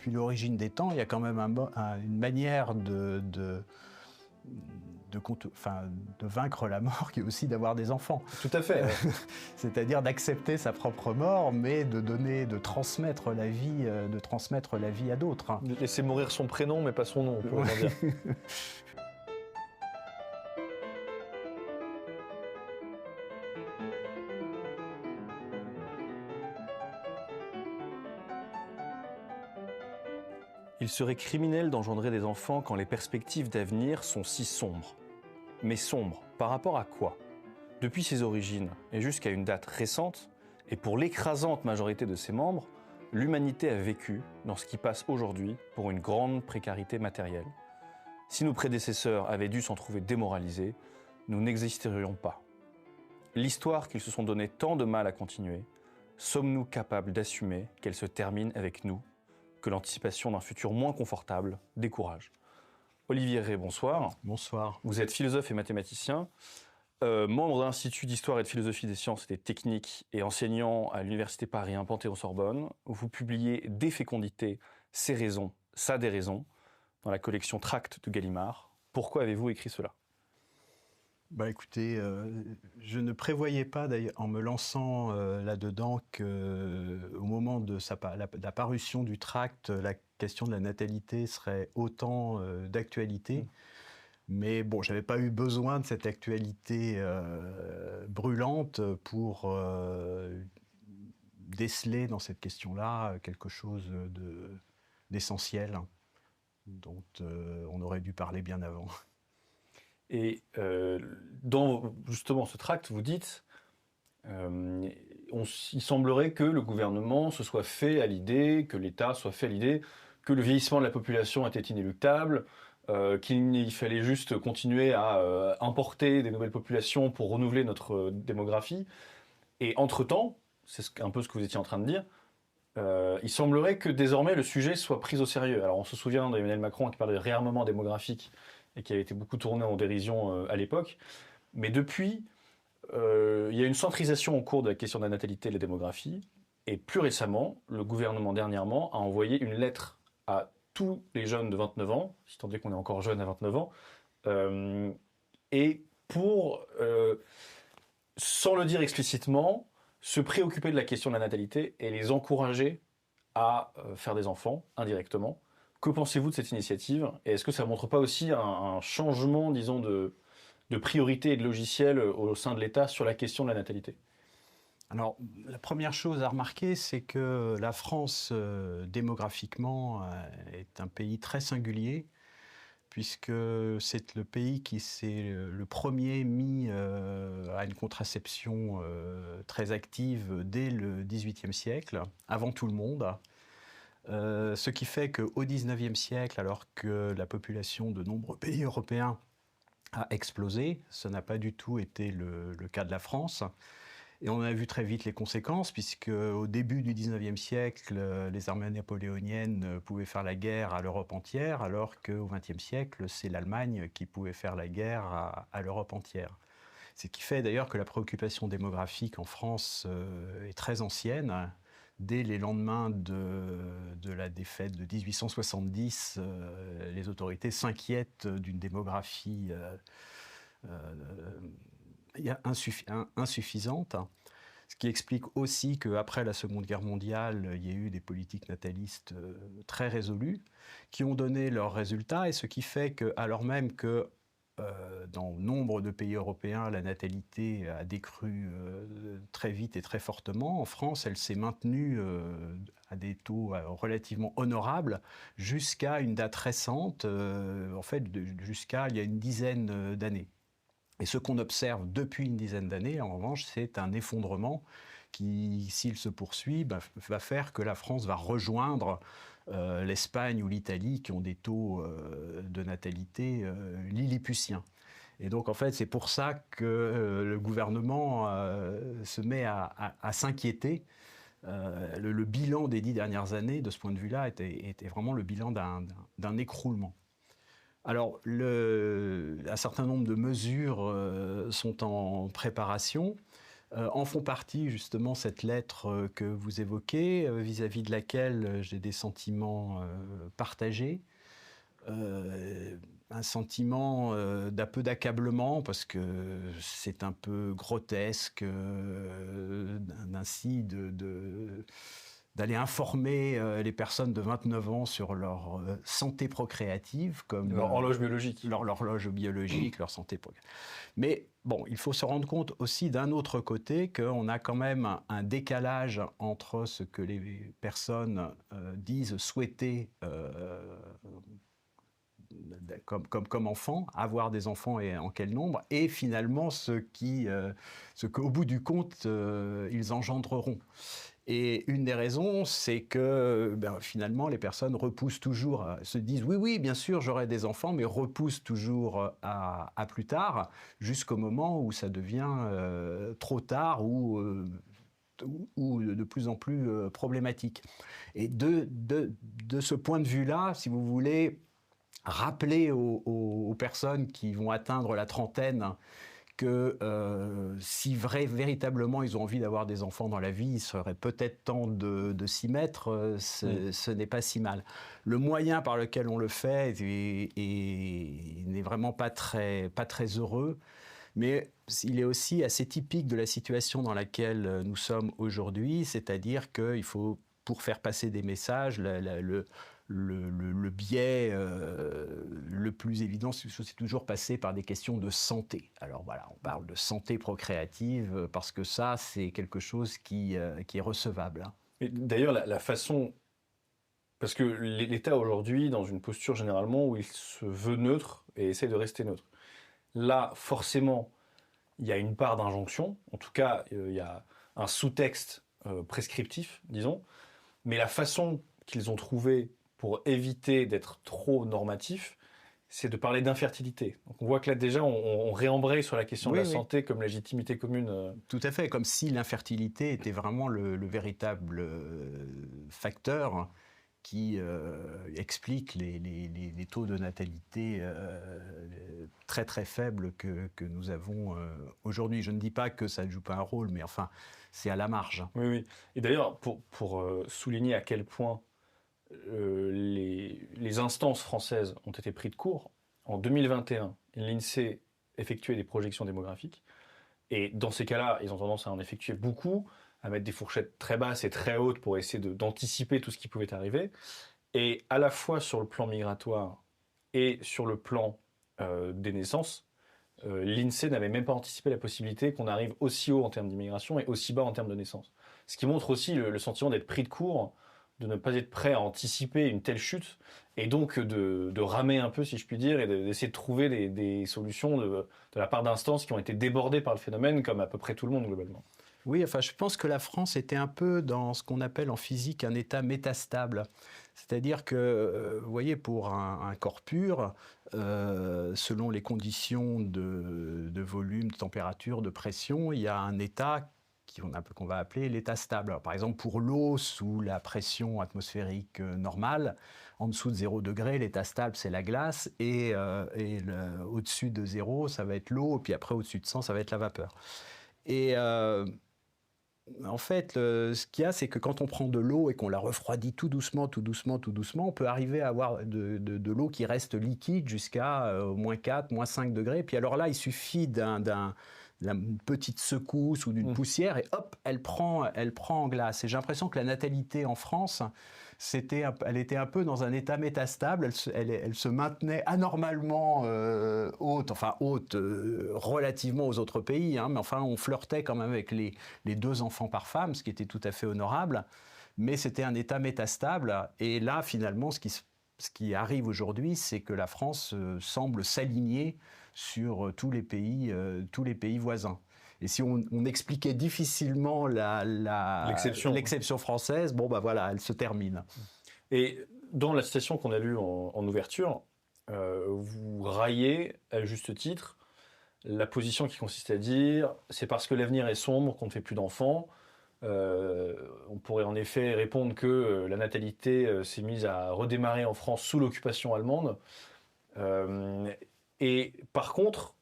depuis l'origine des temps, il y a quand même une manière de vaincre la mort qui est aussi d'avoir des enfants. Tout à fait. C'est-à-dire d'accepter sa propre mort, mais de transmettre la vie à d'autres. De laisser mourir son prénom, mais pas son nom, on pourrait dire. Il serait criminel d'engendrer des enfants quand les perspectives d'avenir sont si sombres. Mais sombres, par rapport à quoi ? Depuis ses origines et jusqu'à une date récente, et pour l'écrasante majorité de ses membres, l'humanité a vécu dans ce qui passe aujourd'hui pour une grande précarité matérielle. Si nos prédécesseurs avaient dû s'en trouver démoralisés, nous n'existerions pas. L'histoire qu'ils se sont donné tant de mal à continuer, sommes-nous capables d'assumer qu'elle se termine avec nous, que l'anticipation d'un futur moins confortable décourage ? Olivier Rey, bonsoir. Bonsoir. Vous êtes philosophe et mathématicien, membre de l'Institut d'Histoire et de Philosophie des Sciences et des Techniques et enseignant à l'Université Paris 1 Panthéon-Sorbonne. Vous publiez Des fécondités, ces raisons, ça des raisons, dans la collection Tracts de Gallimard. Pourquoi avez-vous écrit cela ? Écoutez, je ne prévoyais pas, d'ailleurs, en me lançant là-dedans, qu'au moment de la parution du tract, la question de la natalité serait autant d'actualité. Mais bon, je n'avais pas eu besoin de cette actualité brûlante pour déceler dans cette question-là quelque chose d'essentiel, dont on aurait dû parler bien avant. Et dans justement ce tract, vous dites, il semblerait que le gouvernement se soit fait à l'idée, que l'État soit fait à l'idée que le vieillissement de la population était inéluctable, qu'il fallait juste continuer à importer des nouvelles populations pour renouveler notre démographie. Et entre-temps, c'est un peu ce que vous étiez en train de dire, il semblerait que désormais le sujet soit pris au sérieux. Alors on se souvient d'Emmanuel Macron qui parlait de réarmement démographique et qui avait été beaucoup tourné en dérision à l'époque. Mais depuis, il y a une centrisation au cours de la question de la natalité et de la démographie. Et plus récemment, le gouvernement dernièrement a envoyé une lettre à tous les jeunes de 29 ans, si tant est qu'on est encore jeune à 29 ans, et pour, sans le dire explicitement, se préoccuper de la question de la natalité et les encourager à faire des enfants indirectement. Que pensez-vous de cette initiative ? Et est-ce que ça ne montre pas aussi un changement, disons, de priorité et de logiciel au sein de l'État sur la question de la natalité ? Alors, la première chose à remarquer, c'est que la France, démographiquement, est un pays très singulier, puisque c'est le pays qui s'est le premier mis à une contraception très active dès le XVIIIe siècle, avant tout le monde. Ce qui fait qu'au XIXe siècle, alors que la population de nombreux pays européens a explosé, ce n'a pas du tout été le cas de la France. Et on a vu très vite les conséquences, puisque au début du XIXe siècle, les armées napoléoniennes pouvaient faire la guerre à l'Europe entière, alors qu'au XXe siècle, c'est l'Allemagne qui pouvait faire la guerre à l'Europe entière. Ce qui fait d'ailleurs que la préoccupation démographique en France est très ancienne. Dès les lendemains de la défaite de 1870, les autorités s'inquiètent d'une démographie insuffisante, ce qui explique aussi qu'après la Seconde Guerre mondiale, il y a eu des politiques natalistes très résolues qui ont donné leurs résultats, et ce qui fait que, alors même que dans nombre de pays européens, la natalité a décru très vite et très fortement. En France, elle s'est maintenue à des taux relativement honorables jusqu'à une date récente, en fait jusqu'à il y a une dizaine d'années. Et ce qu'on observe depuis une dizaine d'années, en revanche, c'est un effondrement qui, s'il se poursuit, va faire que la France va rejoindre l'Espagne ou l'Italie, qui ont des taux de natalité lilliputiens. Et donc, en fait, c'est pour ça que le gouvernement se met à s'inquiéter. Le bilan des 10 dernières années, de ce point de vue-là, était vraiment le bilan d'un écroulement. Alors, un certain nombre de mesures sont en préparation. en font partie justement cette lettre que vous évoquez, vis-à-vis de laquelle j'ai des sentiments partagés. Un sentiment d'un peu d'accablement parce que c'est un peu grotesque ainsi d'aller informer les personnes de 29 ans sur leur santé procréative, comme Leur horloge biologique. leur horloge biologique, leur santé procréative. Mais bon, il faut se rendre compte aussi d'un autre côté qu'on a quand même un décalage entre ce que les personnes disent souhaiter comme enfant, avoir des enfants et en quel nombre, et finalement ce qu'au bout du compte, ils engendreront. Et une des raisons, c'est que finalement, les personnes repoussent toujours, se disent oui, oui, bien sûr, j'aurai des enfants, mais repoussent toujours à plus tard, jusqu'au moment où ça devient trop tard ou de plus en plus problématique. Et de ce point de vue-là, si vous voulez, rappeler aux personnes qui vont atteindre la trentaine que si véritablement ils ont envie d'avoir des enfants dans la vie, il serait peut-être temps de s'y mettre, ce n'est pas si mal. Le moyen par lequel on le fait n'est vraiment pas très heureux, mais il est aussi assez typique de la situation dans laquelle nous sommes aujourd'hui, c'est-à-dire qu'il faut, pour faire passer des messages, le biais le plus évident, c'est toujours passer par des questions de santé. Alors voilà, on parle de santé procréative parce que ça, c'est quelque chose qui est recevable. Hein. Et d'ailleurs, la façon... Parce que l'État aujourd'hui, dans une posture généralement où il se veut neutre et essaie de rester neutre. Là, forcément, il y a une part d'injonction. En tout cas, il y a un sous-texte prescriptif, disons. Mais la façon qu'ils ont trouvée pour éviter d'être trop normatif, c'est de parler d'infertilité. Donc on voit que là déjà, on réembraye sur la question de la santé comme légitimité commune. Tout à fait, comme si l'infertilité était vraiment le véritable facteur qui explique les taux de natalité très très faibles que nous avons aujourd'hui. Je ne dis pas que ça ne joue pas un rôle, mais enfin, c'est à la marge. Oui, oui. Et d'ailleurs, pour souligner à quel point les instances françaises ont été prises de court, en 2021, l'INSEE effectuait des projections démographiques. Et dans ces cas-là, ils ont tendance à en effectuer beaucoup, à mettre des fourchettes très basses et très hautes pour essayer d'anticiper tout ce qui pouvait arriver. Et à la fois sur le plan migratoire et sur le plan des naissances, l'INSEE n'avait même pas anticipé la possibilité qu'on arrive aussi haut en termes d'immigration et aussi bas en termes de naissance. Ce qui montre aussi le sentiment d'être pris de court, de ne pas être prêt à anticiper une telle chute, et donc de ramer un peu, si je puis dire, et d'essayer de trouver des solutions de la part d'instances qui ont été débordées par le phénomène, comme à peu près tout le monde globalement. Oui, enfin, je pense que la France était un peu dans ce qu'on appelle en physique un état métastable. C'est-à-dire que, vous voyez, pour un corps pur, selon les conditions de volume, de température, de pression, il y a un état qu'on va appeler l'état stable. Alors, par exemple, pour l'eau, sous la pression atmosphérique normale, en dessous de 0 degré, l'état stable, c'est la glace, et au-dessus de 0, ça va être l'eau, et puis après, au-dessus de 100, ça va être la vapeur. Et en fait, ce qu'il y a, c'est que quand on prend de l'eau et qu'on la refroidit tout doucement, on peut arriver à avoir de l'eau qui reste liquide jusqu'à moins 4, moins 5 degrés. Puis alors là, il suffit d'une petite secousse ou d'une poussière et hop, elle prend en glace. Et j'ai l'impression que la natalité en France, elle était un peu dans un état métastable, elle se maintenait anormalement haute relativement aux autres pays, hein, mais enfin on flirtait quand même avec les 2 enfants par femme, ce qui était tout à fait honorable, mais c'était un état métastable, et là finalement ce qui arrive aujourd'hui, c'est que la France semble s'aligner sur tous les pays voisins. Et si on expliquait difficilement l'exception française, bon bah voilà, elle se termine. Et dans la citation qu'on a lue en ouverture, vous raillez, à juste titre, la position qui consiste à dire « c'est parce que l'avenir est sombre qu'on ne fait plus d'enfants ». On pourrait en effet répondre que la natalité s'est mise à redémarrer en France sous l'occupation allemande. Et par contre,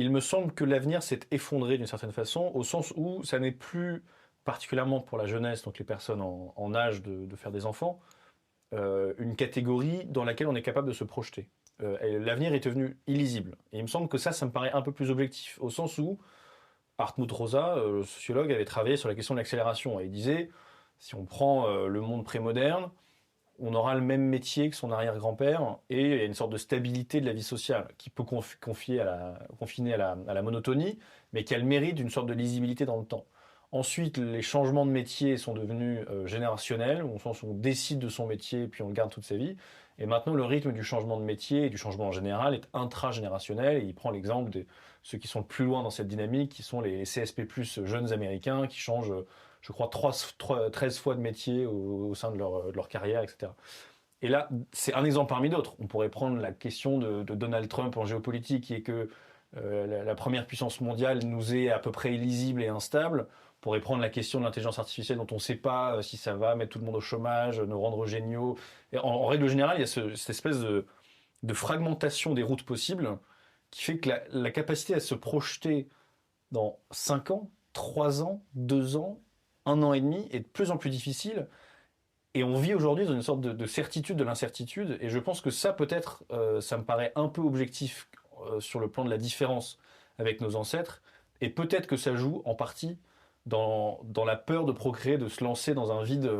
il me semble que l'avenir s'est effondré d'une certaine façon, au sens où ça n'est plus, particulièrement pour la jeunesse, donc les personnes en âge de faire des enfants, une catégorie dans laquelle on est capable de se projeter. Et l'avenir est devenu illisible. Et il me semble que ça me paraît un peu plus objectif, au sens où Hartmut Rosa, le sociologue, avait travaillé sur la question de l'accélération. Et il disait, si on prend le monde prémoderne, on aura le même métier que son arrière-grand-père, et il y a une sorte de stabilité de la vie sociale qui peut confiner à la monotonie, mais qui a le mérite d'une sorte de lisibilité dans le temps. Ensuite, les changements de métier sont devenus générationnels, au sens où on décide de son métier puis on le garde toute sa vie. Et maintenant, le rythme du changement de métier et du changement en général est intragénérationnel. Et il prend l'exemple de ceux qui sont le plus loin dans cette dynamique, qui sont les CSP+, jeunes américains, qui changent, je crois, 13 fois de métier au sein de leur carrière, etc. Et là, c'est un exemple parmi d'autres. On pourrait prendre la question de Donald Trump en géopolitique, qui est que la première puissance mondiale nous est à peu près illisible et instable. On pourrait prendre la question de l'intelligence artificielle dont on ne sait pas si ça va mettre tout le monde au chômage, nous rendre géniaux. Et en règle générale, il y a cette espèce de fragmentation des routes possibles qui fait que la capacité à se projeter dans 5 ans, 3 ans, 2 ans, 1 an et demi est de plus en plus difficile. Et on vit aujourd'hui dans une sorte de certitude de l'incertitude. Et je pense que ça, peut-être, ça me paraît un peu objectif sur le plan de la différence avec nos ancêtres. Et peut-être que ça joue en partie dans la peur de procréer, de se lancer dans un vide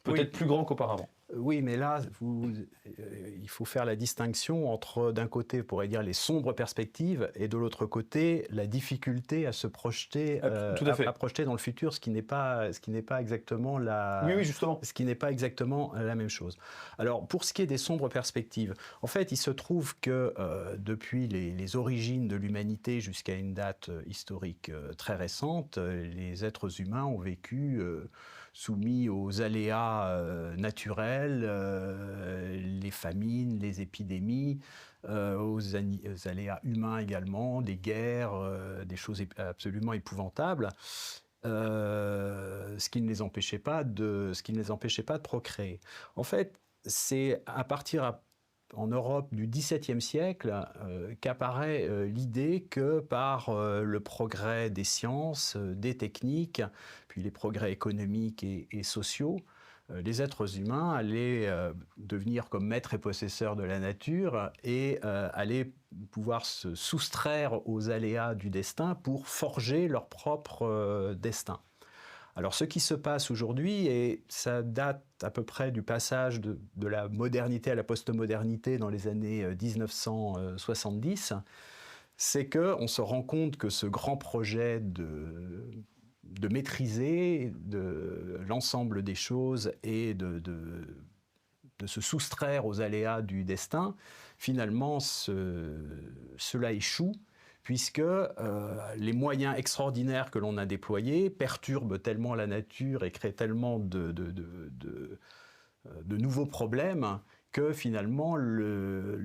peut-être plus grand qu'auparavant. Oui, mais là, il faut faire la distinction entre, d'un côté, on pourrait dire, les sombres perspectives, et de l'autre côté, la difficulté à se projeter, tout à fait. à projeter dans le futur, ce qui n'est pas exactement justement. Ce qui n'est pas exactement la même chose. Alors, pour ce qui est des sombres perspectives, en fait, il se trouve que depuis les origines de l'humanité jusqu'à une date historique très récente, les êtres humains ont vécu soumis aux aléas naturels, les famines, les épidémies, aux aléas humains également, des guerres, des choses absolument épouvantables, ce qui ne les empêchait pas de procréer. En fait, c'est à partir en Europe du XVIIe siècle qu'apparaît l'idée que par le progrès des sciences, des techniques, puis les progrès économiques et sociaux, les êtres humains allaient devenir comme maîtres et possesseurs de la nature et allaient pouvoir se soustraire aux aléas du destin pour forger leur propre destin. Alors ce qui se passe aujourd'hui, et ça date à peu près du passage de la modernité à la postmodernité dans les années 1970, c'est qu'on se rend compte que ce grand projet de maîtriser l'ensemble des choses et de se soustraire aux aléas du destin, finalement cela échoue, puisque les moyens extraordinaires que l'on a déployés perturbent tellement la nature et créent tellement de nouveaux problèmes que finalement le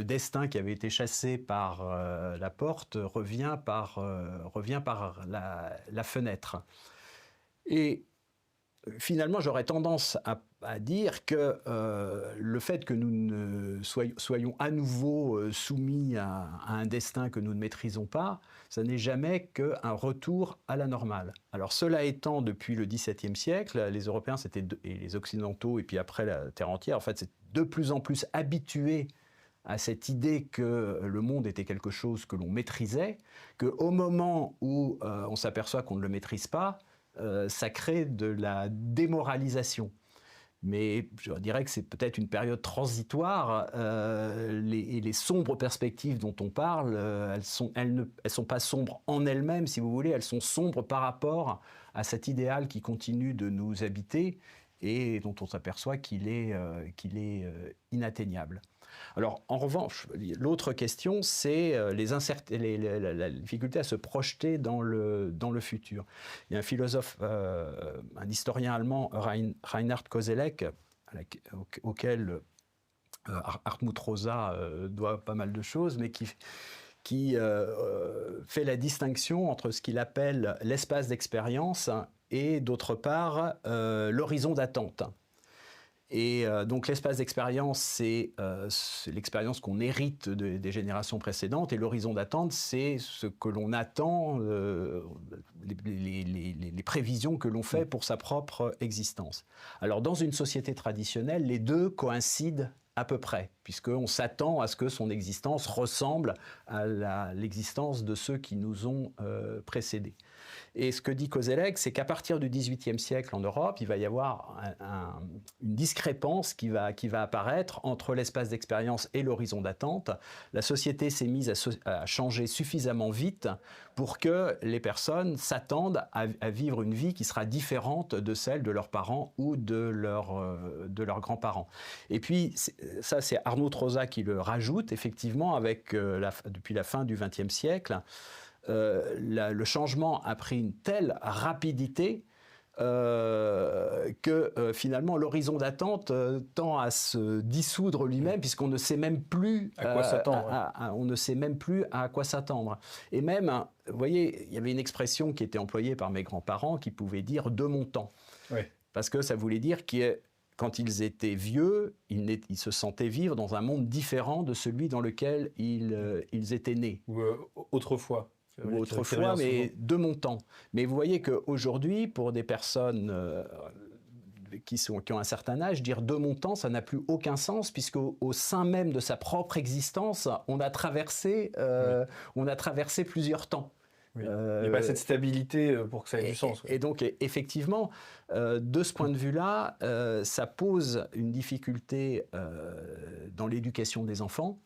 destin qui avait été chassé par la porte revient par la fenêtre. Et finalement, j'aurais tendance à dire que le fait que nous ne soyons à nouveau soumis à un destin que nous ne maîtrisons pas, ça n'est jamais qu'un retour à la normale. Alors cela étant, depuis le XVIIe siècle, les Européens et les Occidentaux, et puis après la Terre entière, en fait, c'est de plus en plus habitués à cette idée que le monde était quelque chose que l'on maîtrisait, qu'au moment où on s'aperçoit qu'on ne le maîtrise pas, ça crée de la démoralisation. Mais je dirais que c'est peut-être une période transitoire. Les sombres perspectives dont on parle, elles ne sont pas sombres en elles-mêmes, si vous voulez, elles sont sombres par rapport à cet idéal qui continue de nous habiter et dont on s'aperçoit qu'il est inatteignable. Alors, en revanche, l'autre question, c'est la difficulté à se projeter dans le futur. Il y a un philosophe, un historien allemand, Reinhard Koselleck, auquel Hartmut Rosa doit pas mal de choses, mais qui fait la distinction entre ce qu'il appelle l'espace d'expérience et, d'autre part, l'horizon d'attente. Et donc l'espace d'expérience, c'est l'expérience qu'on hérite des générations précédentes, et l'horizon d'attente, c'est ce que l'on attend, les prévisions que l'on fait pour sa propre existence. Alors dans une société traditionnelle, les deux coïncident à peu près, puisqu'on s'attend à ce que son existence ressemble à l'existence de ceux qui nous ont précédés. Et ce que dit Koselleck, c'est qu'à partir du XVIIIe siècle en Europe, il va y avoir une discrépance qui va apparaître entre l'espace d'expérience et l'horizon d'attente. La société s'est mise à changer suffisamment vite pour que les personnes s'attendent à vivre une vie qui sera différente de celle de leurs parents ou de leurs grands-parents. Et puis, ça, c'est Arnaud Trozat qui le rajoute, effectivement, depuis la fin du XXe siècle. Le changement a pris une telle rapidité que finalement l'horizon d'attente tend à se dissoudre lui-même, puisqu'on ne sait même plus à quoi s'attendre. On ne sait même plus à quoi s'attendre. Et même, vous voyez, il y avait une expression qui était employée par mes grands-parents qui pouvait dire « de mon temps ». Parce que ça voulait dire que quand ils étaient vieux, ils se sentaient vivre dans un monde différent de celui dans lequel ils étaient nés. Ou autrefois. Ou autrefois, mais de mon temps. Mais vous voyez qu'aujourd'hui, pour des personnes qui ont un certain âge, dire de mon temps, ça n'a plus aucun sens, puisqu'au sein même de sa propre existence, on a traversé plusieurs temps. Oui. Il n'y a pas cette stabilité pour que ça ait du sens. Et donc, effectivement, de ce point de vue-là, ça pose une difficulté dans l'éducation des enfants,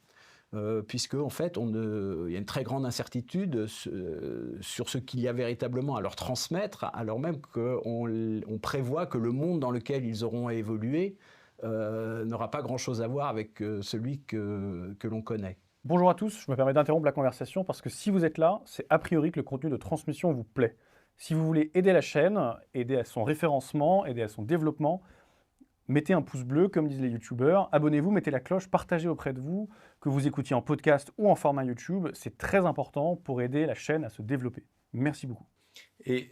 puisque en fait, il y a une très grande incertitude sur ce qu'il y a véritablement à leur transmettre, alors même qu'on prévoit que le monde dans lequel ils auront évolué n'aura pas grand-chose à voir avec celui que l'on connaît. Bonjour à tous, je me permets d'interrompre la conversation parce que si vous êtes là, c'est a priori que le contenu de transmission vous plaît. Si vous voulez aider la chaîne, aider à son référencement, aider à son développement, mettez un pouce bleu, comme disent les youtubeurs, abonnez-vous, mettez la cloche, partagez auprès de vous, que vous écoutiez en podcast ou en format YouTube, c'est très important pour aider la chaîne à se développer. Merci beaucoup. Et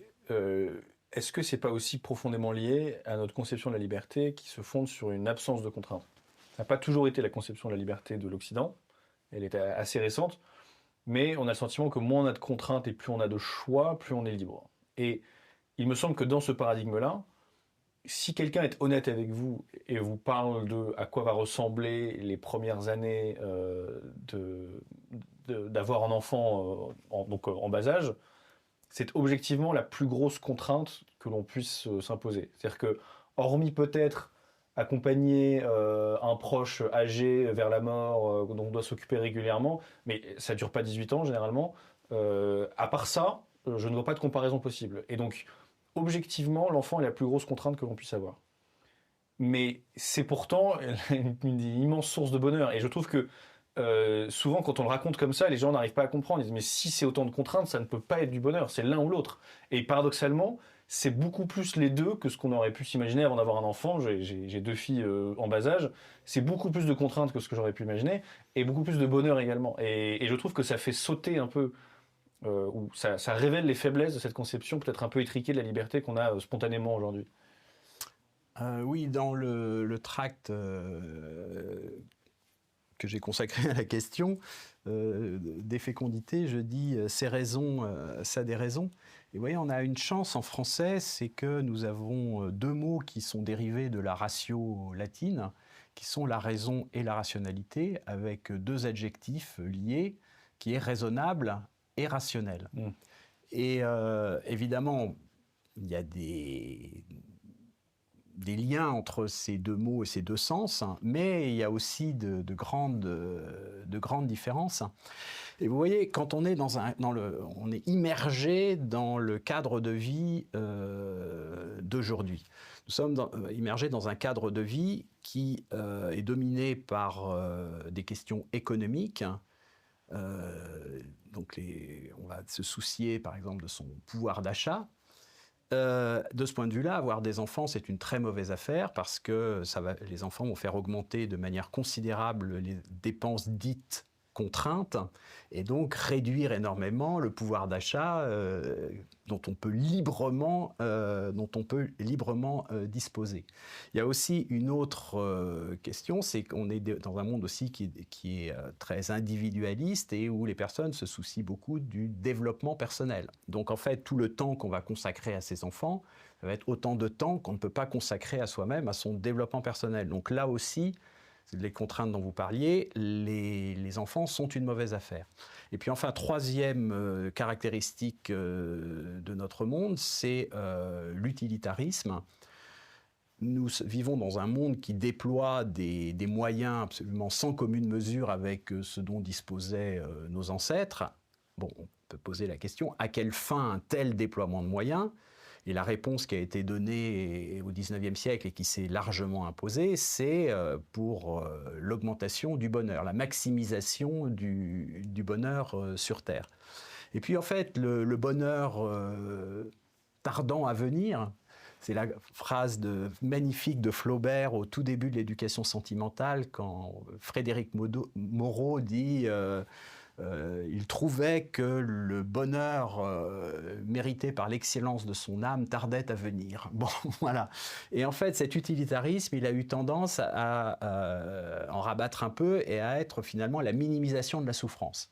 est-ce que c'est pas aussi profondément lié à notre conception de la liberté qui se fonde sur une absence de contraintes ? Ça n'a pas toujours été la conception de la liberté de l'Occident, elle est assez récente, mais on a le sentiment que moins on a de contraintes et plus on a de choix, plus on est libre. Et il me semble que dans ce paradigme-là, si quelqu'un est honnête avec vous et vous parle de à quoi va ressembler les premières années d'avoir un enfant en bas âge, c'est objectivement la plus grosse contrainte que l'on puisse s'imposer. C'est-à-dire que, hormis peut-être accompagner un proche âgé vers la mort dont on doit s'occuper régulièrement, mais ça ne dure pas 18 ans généralement, à part ça, je ne vois pas de comparaison possible. Et donc, objectivement, l'enfant est la plus grosse contrainte que l'on puisse avoir. Mais c'est pourtant une immense source de bonheur. Et je trouve que souvent, quand on le raconte comme ça, les gens n'arrivent pas à comprendre. Ils disent, mais si c'est autant de contraintes, ça ne peut pas être du bonheur. C'est l'un ou l'autre. Et paradoxalement, c'est beaucoup plus les deux que ce qu'on aurait pu s'imaginer avant d'avoir un enfant. J'ai 2 filles en bas âge. C'est beaucoup plus de contraintes que ce que j'aurais pu imaginer. Et beaucoup plus de bonheur également. Et je trouve que ça fait sauter un peu... où ça révèle les faiblesses de cette conception peut-être un peu étriquée de la liberté qu'on a spontanément aujourd'hui. Oui, dans le tract que j'ai consacré à la question des fécondités, je dis ces raisons, ça a des raisons. Et vous voyez, on a une chance en français, c'est que nous avons 2 mots qui sont dérivés de la ratio latine, qui sont la raison et la rationalité, avec 2 adjectifs liés, qui est raisonnable et rationnel. Et évidemment, il y a des liens entre ces 2 mots et ces 2 sens, mais il y a aussi de grandes différences. Et vous voyez, quand on est on est immergé dans le cadre de vie d'aujourd'hui. Nous sommes immergés dans un cadre de vie qui est dominé par des questions économiques. Donc on va se soucier par exemple de son pouvoir d'achat. De ce point de vue-là, avoir des enfants, c'est une très mauvaise affaire parce que les enfants vont faire augmenter de manière considérable les dépenses dites contrainte et donc réduire énormément le pouvoir d'achat dont on peut librement disposer. Il y a aussi une autre question, c'est qu'on est dans un monde aussi qui est très individualiste et où les personnes se soucient beaucoup du développement personnel. Donc en fait, tout le temps qu'on va consacrer à ses enfants, ça va être autant de temps qu'on ne peut pas consacrer à soi-même, à son développement personnel. Donc là aussi, les contraintes dont vous parliez, les enfants sont une mauvaise affaire. Et puis enfin, troisième caractéristique de notre monde, c'est l'utilitarisme. Nous vivons dans un monde qui déploie des moyens absolument sans commune mesure avec ce dont disposaient nos ancêtres. Bon, on peut poser la question, à quelle fin un tel déploiement de moyens ? Et la réponse qui a été donnée au XIXe siècle et qui s'est largement imposée, c'est pour l'augmentation du bonheur, la maximisation du bonheur sur Terre. Et puis en fait, le bonheur tardant à venir, c'est la phrase magnifique de Flaubert au tout début de l'éducation sentimentale, quand Frédéric Moreau dit... il trouvait que le bonheur mérité par l'excellence de son âme tardait à venir. Bon, voilà. Et en fait, cet utilitarisme, il a eu tendance à en rabattre un peu et à être finalement la minimisation de la souffrance.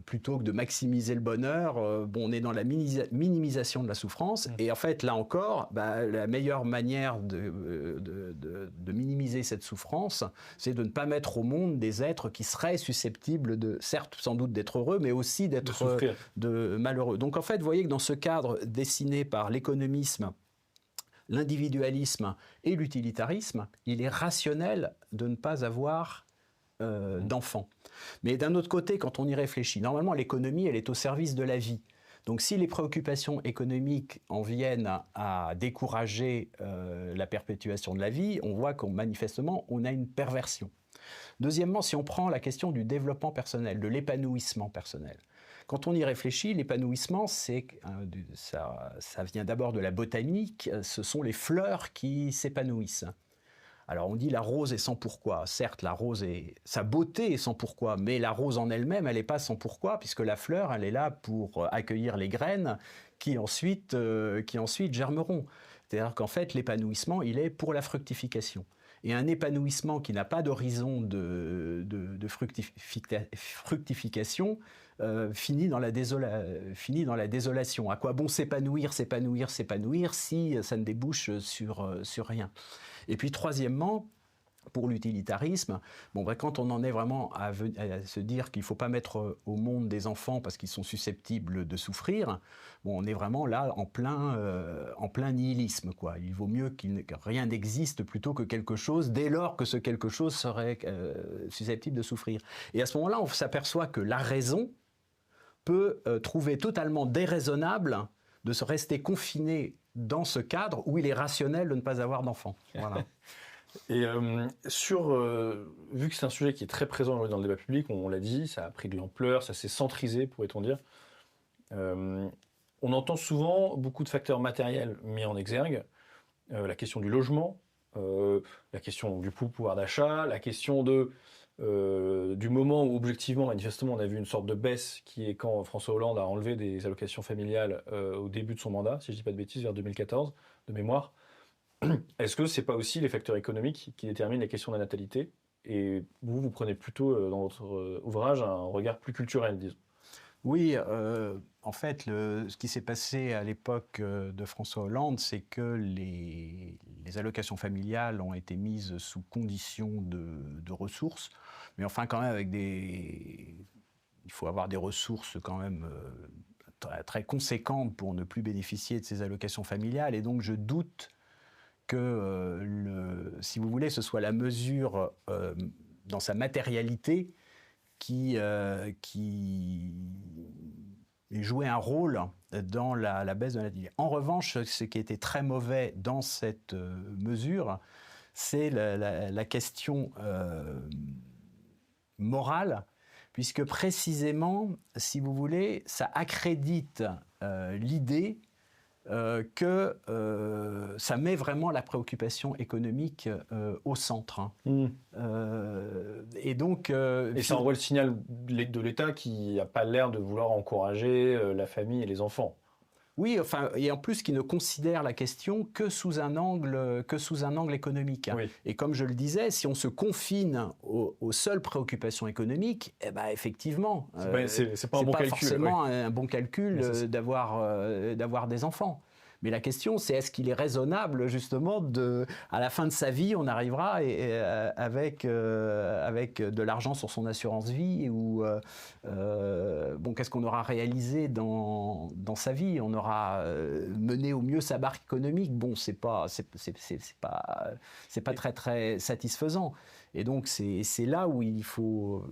Plutôt que de maximiser le bonheur, on est dans la minimisation de la souffrance. Et en fait, là encore, la meilleure manière de minimiser cette souffrance, c'est de ne pas mettre au monde des êtres qui seraient susceptibles certes, sans doute d'être heureux, mais aussi d'être malheureux. Donc en fait, vous voyez que dans ce cadre dessiné par l'économisme, l'individualisme et l'utilitarisme, il est rationnel de ne pas avoir d'enfants. Mais d'un autre côté, quand on y réfléchit, normalement l'économie, elle est au service de la vie. Donc si les préoccupations économiques en viennent à décourager la perpétuation de la vie, on voit qu'on manifestement, on a une perversion. Deuxièmement, si on prend la question du développement personnel, de l'épanouissement personnel, quand on y réfléchit, l'épanouissement, ça vient d'abord de la botanique, ce sont les fleurs qui s'épanouissent. Alors on dit la rose est sans pourquoi. Certes, la rose sa beauté est sans pourquoi, mais la rose en elle-même, elle n'est pas sans pourquoi, puisque la fleur, elle est là pour accueillir les graines qui ensuite germeront. C'est-à-dire qu'en fait, l'épanouissement, il est pour la fructification. Et un épanouissement qui n'a pas d'horizon de fructification finit dans la désolation. À quoi bon s'épanouir si ça ne débouche sur rien. Et puis troisièmement, pour l'utilitarisme, quand on en est vraiment à se dire qu'il ne faut pas mettre au monde des enfants parce qu'ils sont susceptibles de souffrir, on est vraiment là en plein nihilisme, quoi. Il vaut mieux que rien n'existe plutôt que quelque chose, dès lors que ce quelque chose serait susceptible de souffrir. Et à ce moment-là, on s'aperçoit que la raison peut trouver totalement déraisonnable de se rester confiné dans ce cadre où il est rationnel de ne pas avoir d'enfants. Voilà. Et vu que c'est un sujet qui est très présent dans le débat public, on l'a dit, ça a pris de l'ampleur, ça s'est centrisé, pourrait-on dire. On entend souvent beaucoup de facteurs matériels mis en exergue. La question du logement, la question du pouvoir d'achat, la question du moment où, objectivement, manifestement, on a vu une sorte de baisse qui est quand François Hollande a enlevé des allocations familiales au début de son mandat, si je ne dis pas de bêtises, vers 2014, de mémoire. Est-ce que ce n'est pas aussi les facteurs économiques qui déterminent les questions de la natalité ? Et vous prenez plutôt, dans votre ouvrage, un regard plus culturel, disons. Oui, en fait, ce qui s'est passé à l'époque de François Hollande, c'est que les allocations familiales ont été mises sous condition de ressources, mais enfin quand même il faut avoir des ressources quand même très conséquentes pour ne plus bénéficier de ces allocations familiales, et donc je doute que, si vous voulez, ce soit la mesure dans sa matérialité qui jouait un rôle dans la baisse de la natalité. En revanche, ce qui était très mauvais dans cette mesure, c'est la question morale, puisque précisément, si vous voulez, ça accrédite l'idée que ça met vraiment la préoccupation économique au centre. Hein. Et donc, et ça envoie le signal de l'État qui n'a pas l'air de vouloir encourager la famille et les enfants. Oui, enfin, et en plus qui ne considère la question que sous un angle économique. Oui. Et comme je le disais, si on se confine aux seules préoccupations économiques, eh ben effectivement, c'est pas un bon calcul. Forcément un bon calcul d'avoir des enfants. Mais la question, c'est est-ce qu'il est raisonnable, justement, à la fin de sa vie, on arrivera avec de l'argent sur son assurance vie ou qu'est-ce qu'on aura réalisé dans sa vie? On aura mené au mieux sa barque économique. Bon, c'est pas très très satisfaisant. Et donc c'est là où il faut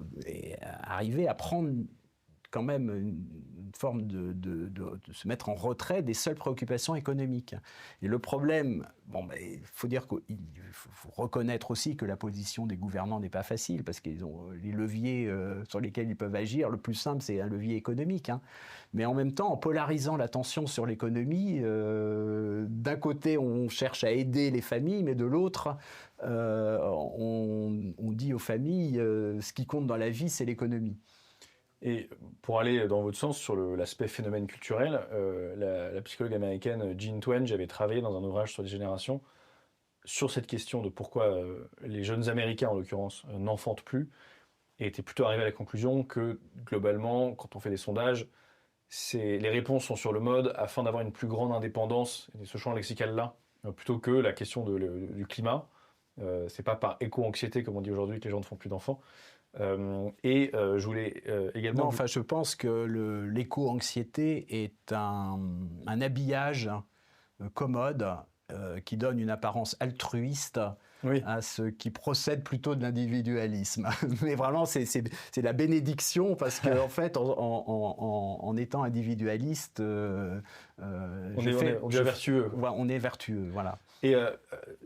arriver à prendre quand même une forme de se mettre en retrait des seules préoccupations économiques. Et le problème, il faut dire qu'il faut reconnaître aussi que la position des gouvernants n'est pas facile, parce qu'ils ont les leviers sur lesquels ils peuvent agir. Le plus simple, c'est un levier économique. Hein. Mais en même temps, en polarisant l'attention sur l'économie, d'un côté, on cherche à aider les familles, mais de l'autre, on dit aux familles, ce qui compte dans la vie, c'est l'économie. Et pour aller dans votre sens sur l'aspect phénomène culturel, la psychologue américaine Jean Twenge avait travaillé dans un ouvrage sur les générations sur cette question de pourquoi les jeunes Américains, en l'occurrence, n'enfantent plus, et était plutôt arrivée à la conclusion que, globalement, quand on fait des sondages, les réponses sont sur le mode afin d'avoir une plus grande indépendance, et ce champ lexical-là, plutôt que la question du climat. C'est pas par éco-anxiété, comme on dit aujourd'hui, que les gens ne font plus d'enfants. Je voulais également... Non, enfin, je pense que l'éco-anxiété est un habillage commode qui donne une apparence altruiste à ce qui procède plutôt de l'individualisme. Mais vraiment, c'est la bénédiction, parce qu'en fait, en étant individualiste, on est vertueux. On est vertueux, voilà. Et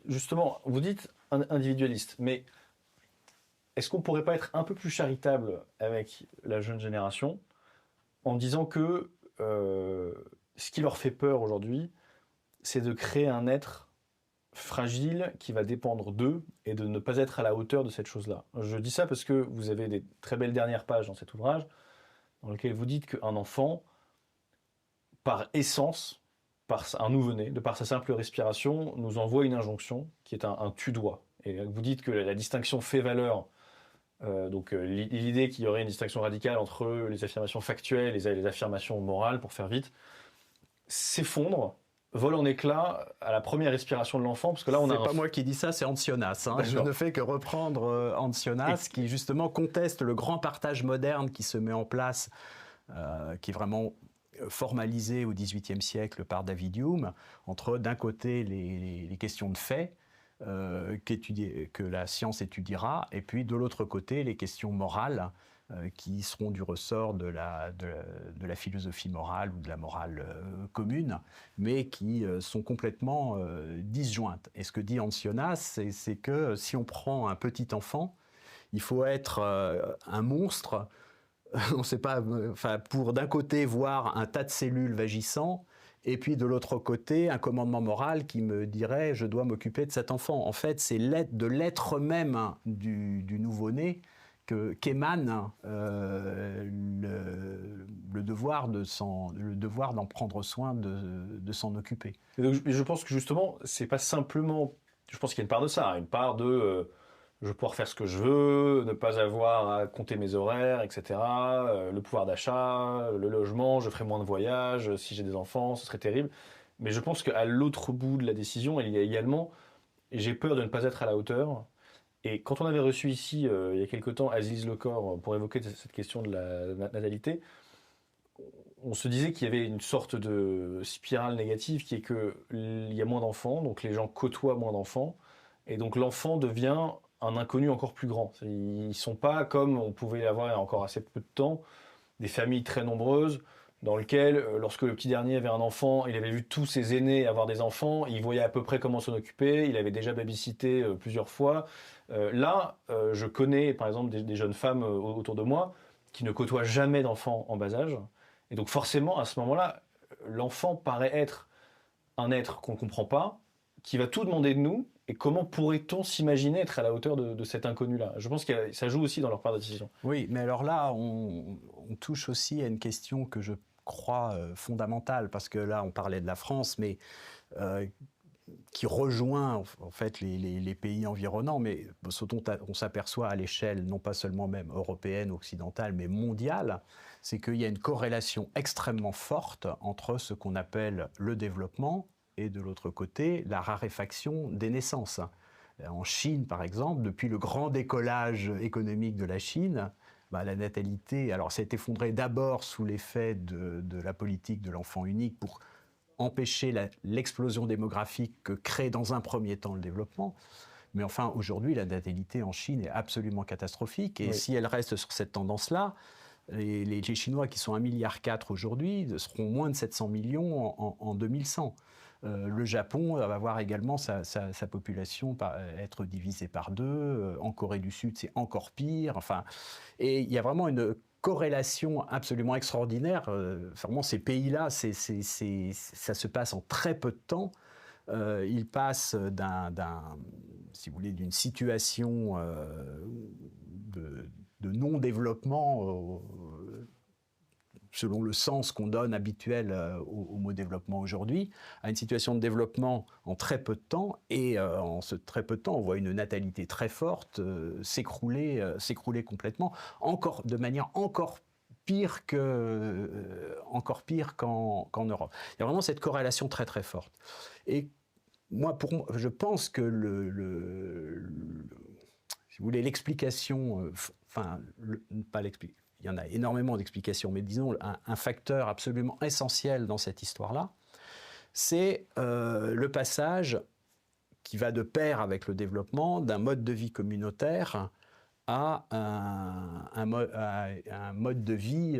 justement, vous dites individualiste, mais est-ce qu'on ne pourrait pas être un peu plus charitable avec la jeune génération en disant que ce qui leur fait peur aujourd'hui, c'est de créer un être fragile qui va dépendre d'eux et de ne pas être à la hauteur de cette chose-là. Je dis ça parce que vous avez des très belles dernières pages dans cet ouvrage dans lequel vous dites qu'un enfant, par essence, par un nouveau-né, de par sa simple respiration, nous envoie une injonction qui est un tu-dois. Et vous dites que la distinction fait-valeur, l'idée qu'il y aurait une distinction radicale entre les affirmations factuelles et les affirmations morales, pour faire vite, s'effondre, vole en éclats à la première respiration de l'enfant, parce que là on a... C'est pas moi qui dis ça, c'est Ancionas. Hein. Je ne fais que reprendre Ancionas, qui justement conteste le grand partage moderne qui se met en place, qui est vraiment formalisé au XVIIIe siècle par David Hume, entre d'un côté les questions de fait, que la science étudiera, et puis de l'autre côté les questions morales qui seront du ressort de la philosophie morale ou de la morale commune, mais qui sont complètement disjointes. Et ce que dit Ancionas, c'est que si on prend un petit enfant, il faut être un monstre, on sait pas, pour d'un côté voir un tas de cellules vagissant, et puis de l'autre côté, un commandement moral qui me dirait « je dois m'occuper de cet enfant ». En fait, c'est de l'être même du nouveau-né qu'émane le devoir d'en prendre soin, de s'en occuper. Et donc, je pense que justement, c'est pas simplement... Je pense qu'il y a une part de ça, une part de... je vais pouvoir faire ce que je veux, ne pas avoir à compter mes horaires, etc. Le pouvoir d'achat, le logement, je ferai moins de voyages, si j'ai des enfants, ce serait terrible. Mais je pense qu'à l'autre bout de la décision, il y a également « j'ai peur de ne pas être à la hauteur ». Et quand on avait reçu ici, il y a quelque temps, Aziz Lecor, pour évoquer cette question de la natalité, on se disait qu'il y avait une sorte de spirale négative qui est qu'il y a moins d'enfants, donc les gens côtoient moins d'enfants, et donc l'enfant devient un inconnu encore plus grand. Ils ne sont pas comme on pouvait l'avoir il y a encore assez peu de temps, des familles très nombreuses, dans lesquelles, lorsque le petit dernier avait un enfant, il avait vu tous ses aînés avoir des enfants, il voyait à peu près comment s'en occuper, il avait déjà babysité plusieurs fois. Là, je connais par exemple des jeunes femmes autour de moi qui ne côtoient jamais d'enfants en bas âge. Et donc forcément, à ce moment-là, l'enfant paraît être un être qu'on ne comprend pas, qui va tout demander de nous, et comment pourrait-on s'imaginer être à la hauteur de cet inconnu-là? Je pense que ça joue aussi dans leur part de décision. Oui, mais alors là, on touche aussi à une question que je crois fondamentale, parce que là, on parlait de la France, mais qui rejoint en fait les pays environnants, mais ce dont on s'aperçoit à l'échelle non pas seulement même européenne, occidentale, mais mondiale, c'est qu'il y a une corrélation extrêmement forte entre ce qu'on appelle le développement et de l'autre côté, la raréfaction des naissances. En Chine, par exemple, depuis le grand décollage économique de la Chine, la natalité, alors s'est effondrée d'abord sous l'effet de la politique de l'enfant unique pour empêcher l'explosion démographique que crée dans un premier temps le développement. Mais enfin, aujourd'hui, la natalité en Chine est absolument catastrophique. Et si elle reste sur cette tendance-là, les Chinois qui sont 1,4 milliard aujourd'hui seront moins de 700 millions en 2100. Le Japon va voir également sa population être divisée par 2. En Corée du Sud, c'est encore pire. Enfin, et il y a vraiment une corrélation absolument extraordinaire. Vraiment, ces pays-là, ça se passe en très peu de temps. Ils passent si vous voulez, d'une situation de non-développement selon le sens qu'on donne habituel au mot développement aujourd'hui, à une situation de développement en très peu de temps. Et en ce très peu de temps, on voit une natalité très forte s'écrouler complètement, de manière encore pire qu'en Europe. Il y a vraiment cette corrélation très très forte. Et moi, je pense que si vous voulez, l'explication, pas l'explication, il y en a énormément d'explications, mais disons un facteur absolument essentiel dans cette histoire-là, c'est le passage qui va de pair avec le développement d'un mode de vie communautaire à un mode de vie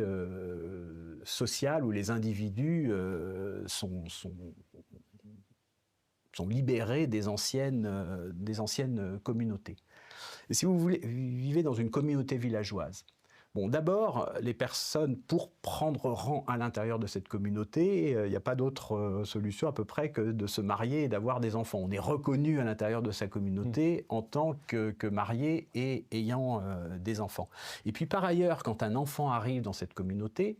social où les individus sont libérés des anciennes communautés. Et si vous vivez dans une communauté villageoise, bon, d'abord, les personnes, pour prendre rang à l'intérieur de cette communauté, il n'y a pas d'autre solution à peu près que de se marier et d'avoir des enfants. On est reconnu à l'intérieur de sa communauté en tant que marié et ayant des enfants. Et puis par ailleurs, quand un enfant arrive dans cette communauté,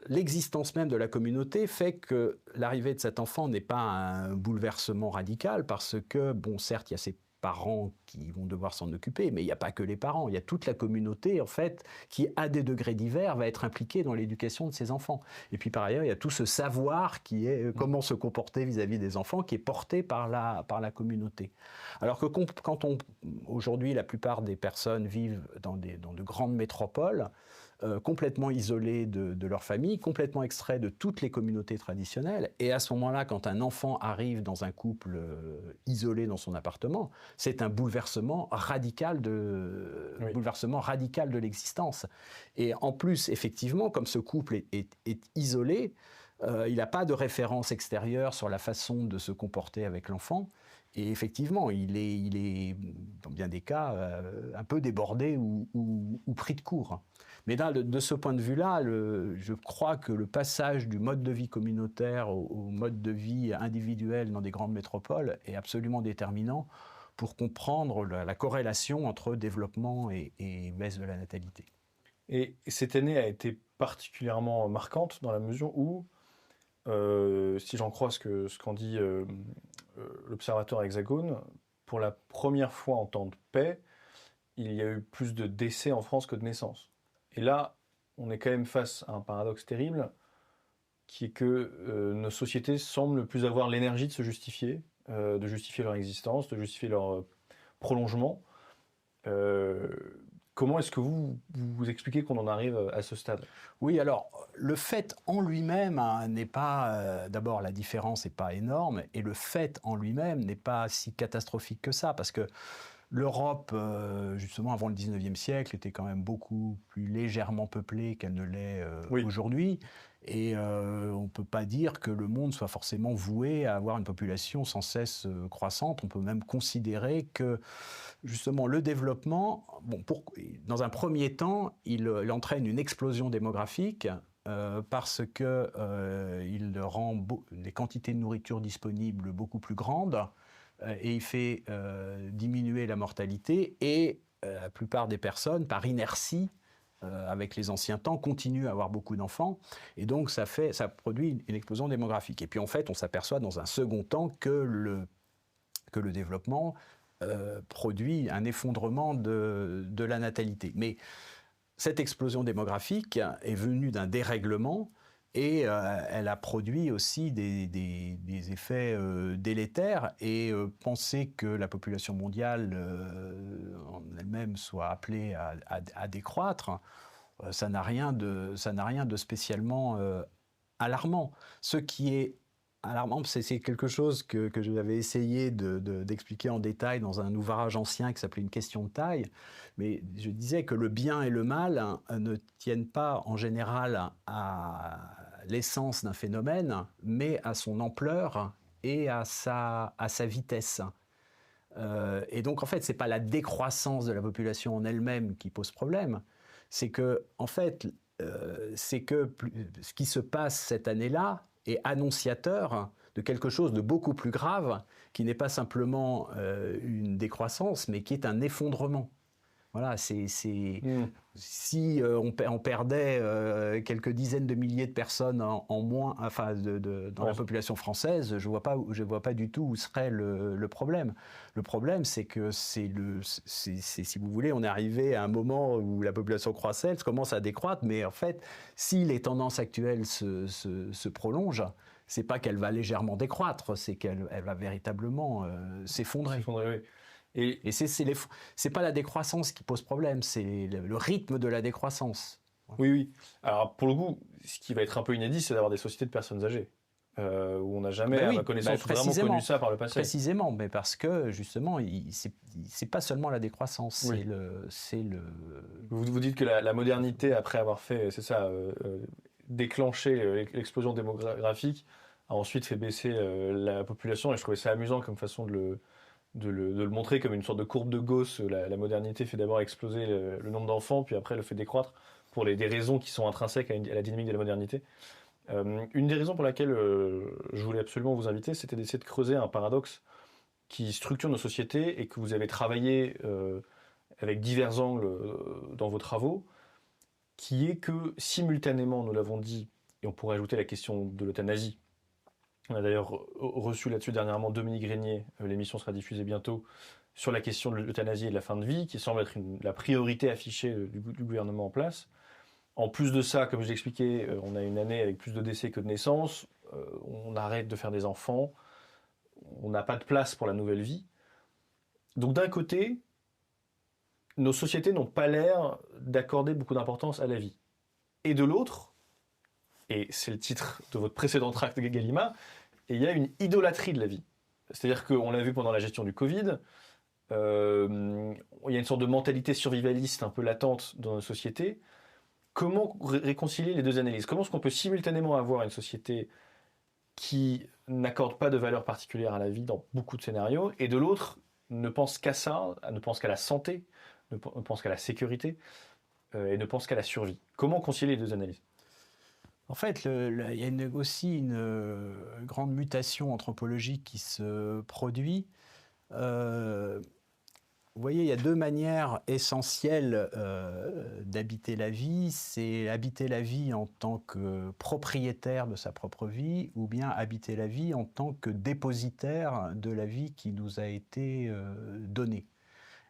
l'existence même de la communauté fait que l'arrivée de cet enfant n'est pas un bouleversement radical parce que, bon, certes, il y a ses parents qui vont devoir s'en occuper, mais il n'y a pas que les parents, il y a toute la communauté, en fait, qui, à des degrés divers, va être impliquée dans l'éducation de ses enfants. Et puis, par ailleurs, il y a tout ce savoir qui est comment se comporter vis-à-vis des enfants, qui est porté par la communauté. Alors que aujourd'hui, la plupart des personnes vivent dans de grandes métropoles, complètement isolés de leur famille, complètement extraits de toutes les communautés traditionnelles. Et à ce moment-là, quand un enfant arrive dans un couple isolé dans son appartement, c'est un bouleversement radical de l'existence. Et en plus, effectivement, comme ce couple est isolé, il n'a pas de référence extérieure sur la façon de se comporter avec l'enfant. Et effectivement, il est dans bien des cas, un peu débordé ou pris de court. Mais là, de ce point de vue-là, je crois que le passage du mode de vie communautaire au mode de vie individuel dans des grandes métropoles est absolument déterminant pour comprendre la corrélation entre développement et baisse de la natalité. Et cette année a été particulièrement marquante dans la mesure où, si j'en crois ce qu'en dit l'Observatoire Hexagone, pour la première fois en temps de paix, il y a eu plus de décès en France que de naissances. Et là, on est quand même face à un paradoxe terrible, qui est que nos sociétés semblent plus avoir l'énergie de se justifier, de justifier leur existence, de justifier leur prolongement. Comment est-ce que vous expliquez qu'on en arrive à ce stade? Oui, alors, le fait en lui-même n'est pas... d'abord, la différence n'est pas énorme, et le fait en lui-même n'est pas si catastrophique que ça, parce que l'Europe, justement, avant le 19e siècle, était quand même beaucoup plus légèrement peuplée qu'elle ne l'est aujourd'hui. Et on ne peut pas dire que le monde soit forcément voué à avoir une population sans cesse croissante. On peut même considérer que, justement, le développement, dans un premier temps, il entraîne une explosion démographique parce qu'il rend les quantités de nourriture disponibles beaucoup plus grandes et il fait diminuer la mortalité et la plupart des personnes, par inertie, avec les anciens temps, continuent à avoir beaucoup d'enfants et donc ça produit une explosion démographique. Et puis en fait, on s'aperçoit dans un second temps que le développement produit un effondrement de la natalité. Mais cette explosion démographique est venue d'un dérèglement et elle a produit aussi des effets délétères. Et penser que la population mondiale en elle-même soit appelée à décroître, ça n'a rien de spécialement alarmant. Ce qui est alarmant, c'est quelque chose que j'avais essayé d'expliquer en détail dans un ouvrage ancien qui s'appelait Une question de taille. Mais je disais que le bien et le mal ne tiennent pas en général à l'essence d'un phénomène, mais à son ampleur et à sa vitesse. Et donc en fait, c'est pas la décroissance de la population en elle-même qui pose problème, c'est que en fait, ce qui se passe cette année-là est annonciateur de quelque chose de beaucoup plus grave, qui n'est pas simplement une décroissance, mais qui est un effondrement. Voilà, si on perdait quelques dizaines de milliers de personnes en moins, enfin, dans la population française, je vois pas du tout où serait le problème. Le problème, c'est que si vous voulez, on est arrivé à un moment où la population croissait, elle commence à décroître, mais en fait, si les tendances actuelles se prolongent, c'est pas qu'elle va légèrement décroître, c'est qu'elle va véritablement s'effondrer. Oui. Et c'est pas la décroissance qui pose problème, c'est le rythme de la décroissance. Oui. Alors pour le coup, ce qui va être un peu inédit, c'est d'avoir des sociétés de personnes âgées, où on n'a jamais, à ma connaissance, vraiment connu ça par le passé. Précisément, mais parce que justement, c'est pas seulement la décroissance, oui. c'est le. Vous dites que la modernité, après avoir fait, c'est ça, déclenché l'explosion démographique, a ensuite fait baisser la population, et je trouvais ça amusant comme façon de le montrer comme une sorte de courbe de Gauss. La modernité fait d'abord exploser le nombre d'enfants, puis après le fait décroître pour des raisons qui sont intrinsèques à la dynamique de la modernité. Une des raisons pour laquelle je voulais absolument vous inviter, c'était d'essayer de creuser un paradoxe qui structure nos sociétés et que vous avez travaillé avec divers angles dans vos travaux, qui est que simultanément, nous l'avons dit, et on pourrait ajouter la question de l'euthanasie. On a d'ailleurs reçu là-dessus dernièrement Dominique Régnier, l'émission sera diffusée bientôt, sur la question de l'euthanasie et de la fin de vie, qui semble être la priorité affichée du gouvernement en place. En plus de ça, comme je l'expliquais, on a une année avec plus de décès que de naissances, on arrête de faire des enfants, on n'a pas de place pour la nouvelle vie. Donc d'un côté, nos sociétés n'ont pas l'air d'accorder beaucoup d'importance à la vie. Et de l'autre, et c'est le titre de votre précédent tract Gallimard, et il y a une idolâtrie de la vie. C'est-à-dire qu'on l'a vu pendant la gestion du Covid, il y a une sorte de mentalité survivaliste un peu latente dans nos sociétés. Comment réconcilier les deux analyses ? Comment est-ce qu'on peut simultanément avoir une société qui n'accorde pas de valeur particulière à la vie dans beaucoup de scénarios, et de l'autre ne pense qu'à ça, ne pense qu'à la santé, ne pense qu'à la sécurité, et ne pense qu'à la survie. Comment concilier les deux analyses ? En fait, il y a aussi une grande mutation anthropologique qui se produit. Vous voyez, il y a deux manières essentielles d'habiter la vie. C'est habiter la vie en tant que propriétaire de sa propre vie, ou bien habiter la vie en tant que dépositaire de la vie qui nous a été donnée.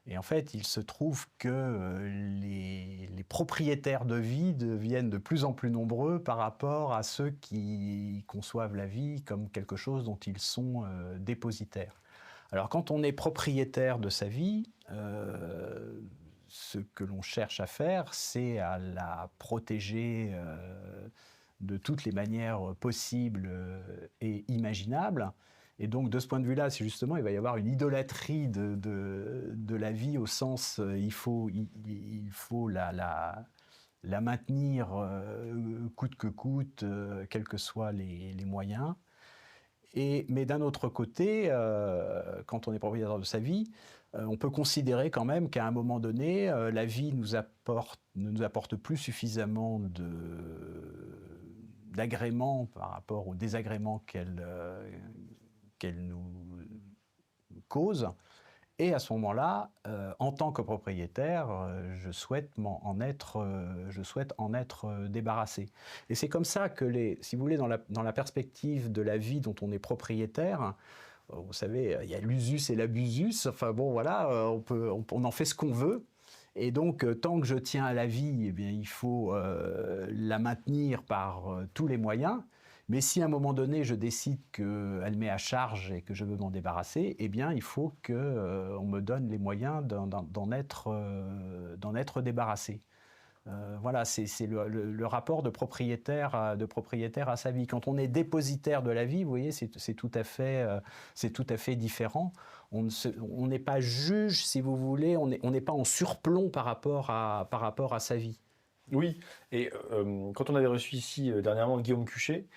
Et en fait, il se trouve que les propriétaires de vie deviennent de plus en plus nombreux par rapport à ceux qui conçoivent la vie comme quelque chose dont ils sont dépositaires. Alors, quand on est propriétaire de sa vie, ce que l'on cherche à faire, c'est à la protéger de toutes les manières possibles et imaginables. Et donc, de ce point de vue-là, c'est justement, il va y avoir une idolâtrie de la vie au sens, il faut la maintenir coûte que coûte, quels que soient les moyens. Mais d'un autre côté, quand on est propriétaire de sa vie, on peut considérer quand même qu'à un moment donné, la vie ne nous apporte plus suffisamment d'agrément par rapport au désagrément qu'elle nous cause. Et à ce moment-là, en tant que propriétaire, je souhaite en être débarrassé. Et c'est comme ça que, si vous voulez, dans la perspective de la vie dont on est propriétaire, vous savez, il y a l'usus et l'abusus. Enfin bon, voilà, on en fait ce qu'on veut. Et donc, tant que je tiens à la vie, eh bien, il faut la maintenir par tous les moyens. Mais si à un moment donné, je décide qu'elle m'est à charge et que je veux m'en débarrasser, eh bien, il faut qu'on me donne les moyens d'en être débarrassé. Voilà, c'est le rapport de propriétaire à sa vie. Quand on est dépositaire de la vie, vous voyez, c'est tout à fait différent. On n'est pas juge, si vous voulez, on n'est pas en surplomb par rapport à sa vie. Oui, et quand on avait reçu ici dernièrement Guillaume Cuchet,